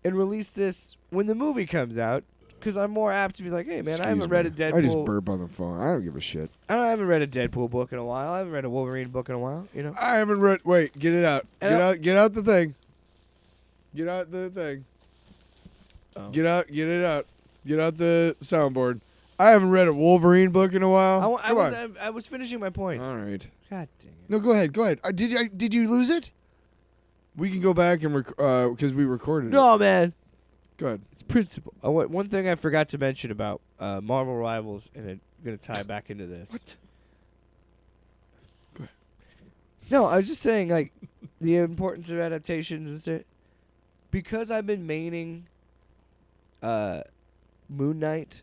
and release this when the movie comes out. Because I'm more apt to be like, hey man, I haven't read a Deadpool. I just burp on the phone. I don't give a shit. I haven't read a Deadpool book in a while. I haven't read a Wolverine book in a while. You know. I haven't read. Wait, get it out. Get out the thing. Get out the thing. Oh. Get it out. Get out the soundboard. I haven't read a Wolverine book in a while. I was finishing my point. All right. God dang it. No, go ahead. Did you lose it? We can go back and because we recorded it. No, man. Go ahead. It's principle. One thing I forgot to mention about Marvel Rivals, and I'm going to tie back into this. What? Go ahead. No, I was just saying, like, the importance of adaptations and stuff. Because I've been maining Moon Knight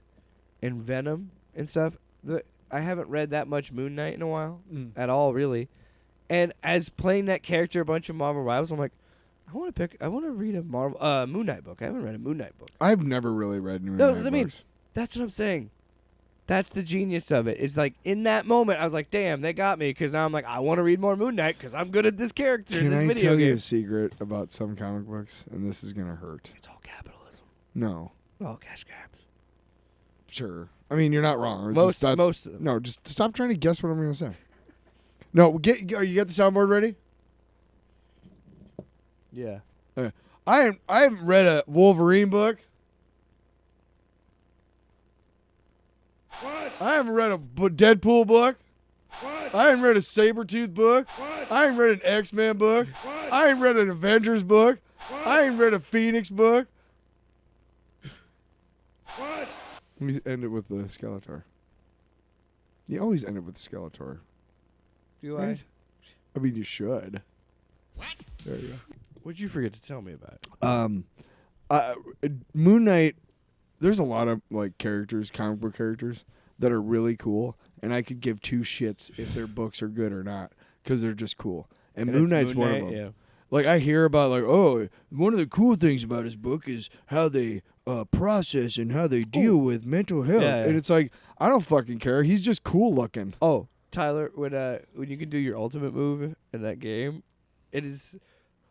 and Venom and stuff, I haven't read that much Moon Knight in a while at all, really. And as playing that character, a bunch of Marvel Rivals, I'm like, I want to read a Moon Knight book. I haven't read a Moon Knight book. I've never really read Moon Knight books. I mean, that's what I'm saying. That's the genius of it. It's like in that moment, I was like, damn, they got me. Because now I'm like, I want to read more Moon Knight because I'm good at this character in this video game. Can I tell you a secret about some comic books? And this is going to hurt. It's all capitalism. No. All cash grabs. Sure. I mean, you're not wrong. Most of them. No, just stop trying to guess what I'm going to say. No, you got the soundboard ready? Yeah. I haven't read a Wolverine book. What? I haven't read a Deadpool book. What? I haven't read a Sabretooth book. What? I haven't read an X-Men book. What? I haven't read an Avengers book. What? I haven't read a Phoenix book. What? Let me end it with the Skeletor. You always end it with the Skeletor. Do Right? I mean, you should. What? There you go. What'd you forget to tell me about? Moon Knight, there's a lot of like characters, comic book characters that are really cool, and I could give two shits if their books are good or not because they're just cool. And Moon Knight's one of them. Yeah. Like I hear about like, oh, one of the cool things about his book is how they process and how they deal with mental health. Yeah, yeah. And it's like, I don't fucking care. He's just cool looking. Oh, Tyler, when you can do your ultimate move in that game, it is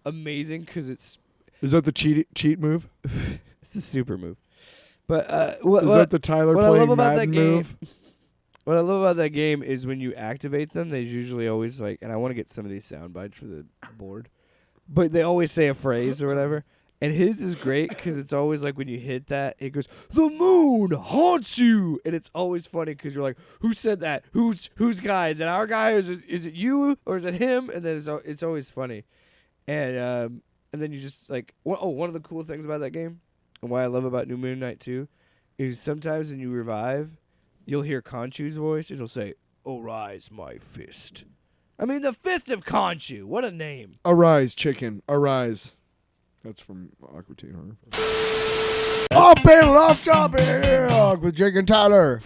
amazing because it's Is that the cheat move? it's the super move. But Is that the Tyler what I love playing about Madden that game, move? What I love about that game is when you activate them, they usually always like, and I want to get some of these sound bites for the board, but they always say a phrase or whatever. And his is great because it's always like when you hit that, it goes, "The moon haunts you," and it's always funny because you're like, "Who said that? Whose guy? Is it our guy? Or is it you? Or is it him?" And then it's always funny, and then you just like, one of the cool things about that game, and why I love about New Moon Knight 2, is sometimes when you revive, you'll hear Khonshu's voice. It'll say, "Arise, my fist." I mean, the fist of Khonshu. What a name! Arise, chicken. Arise. That's from Aqua Teen Hunger. Off panel, off topic with Jake and Tyler.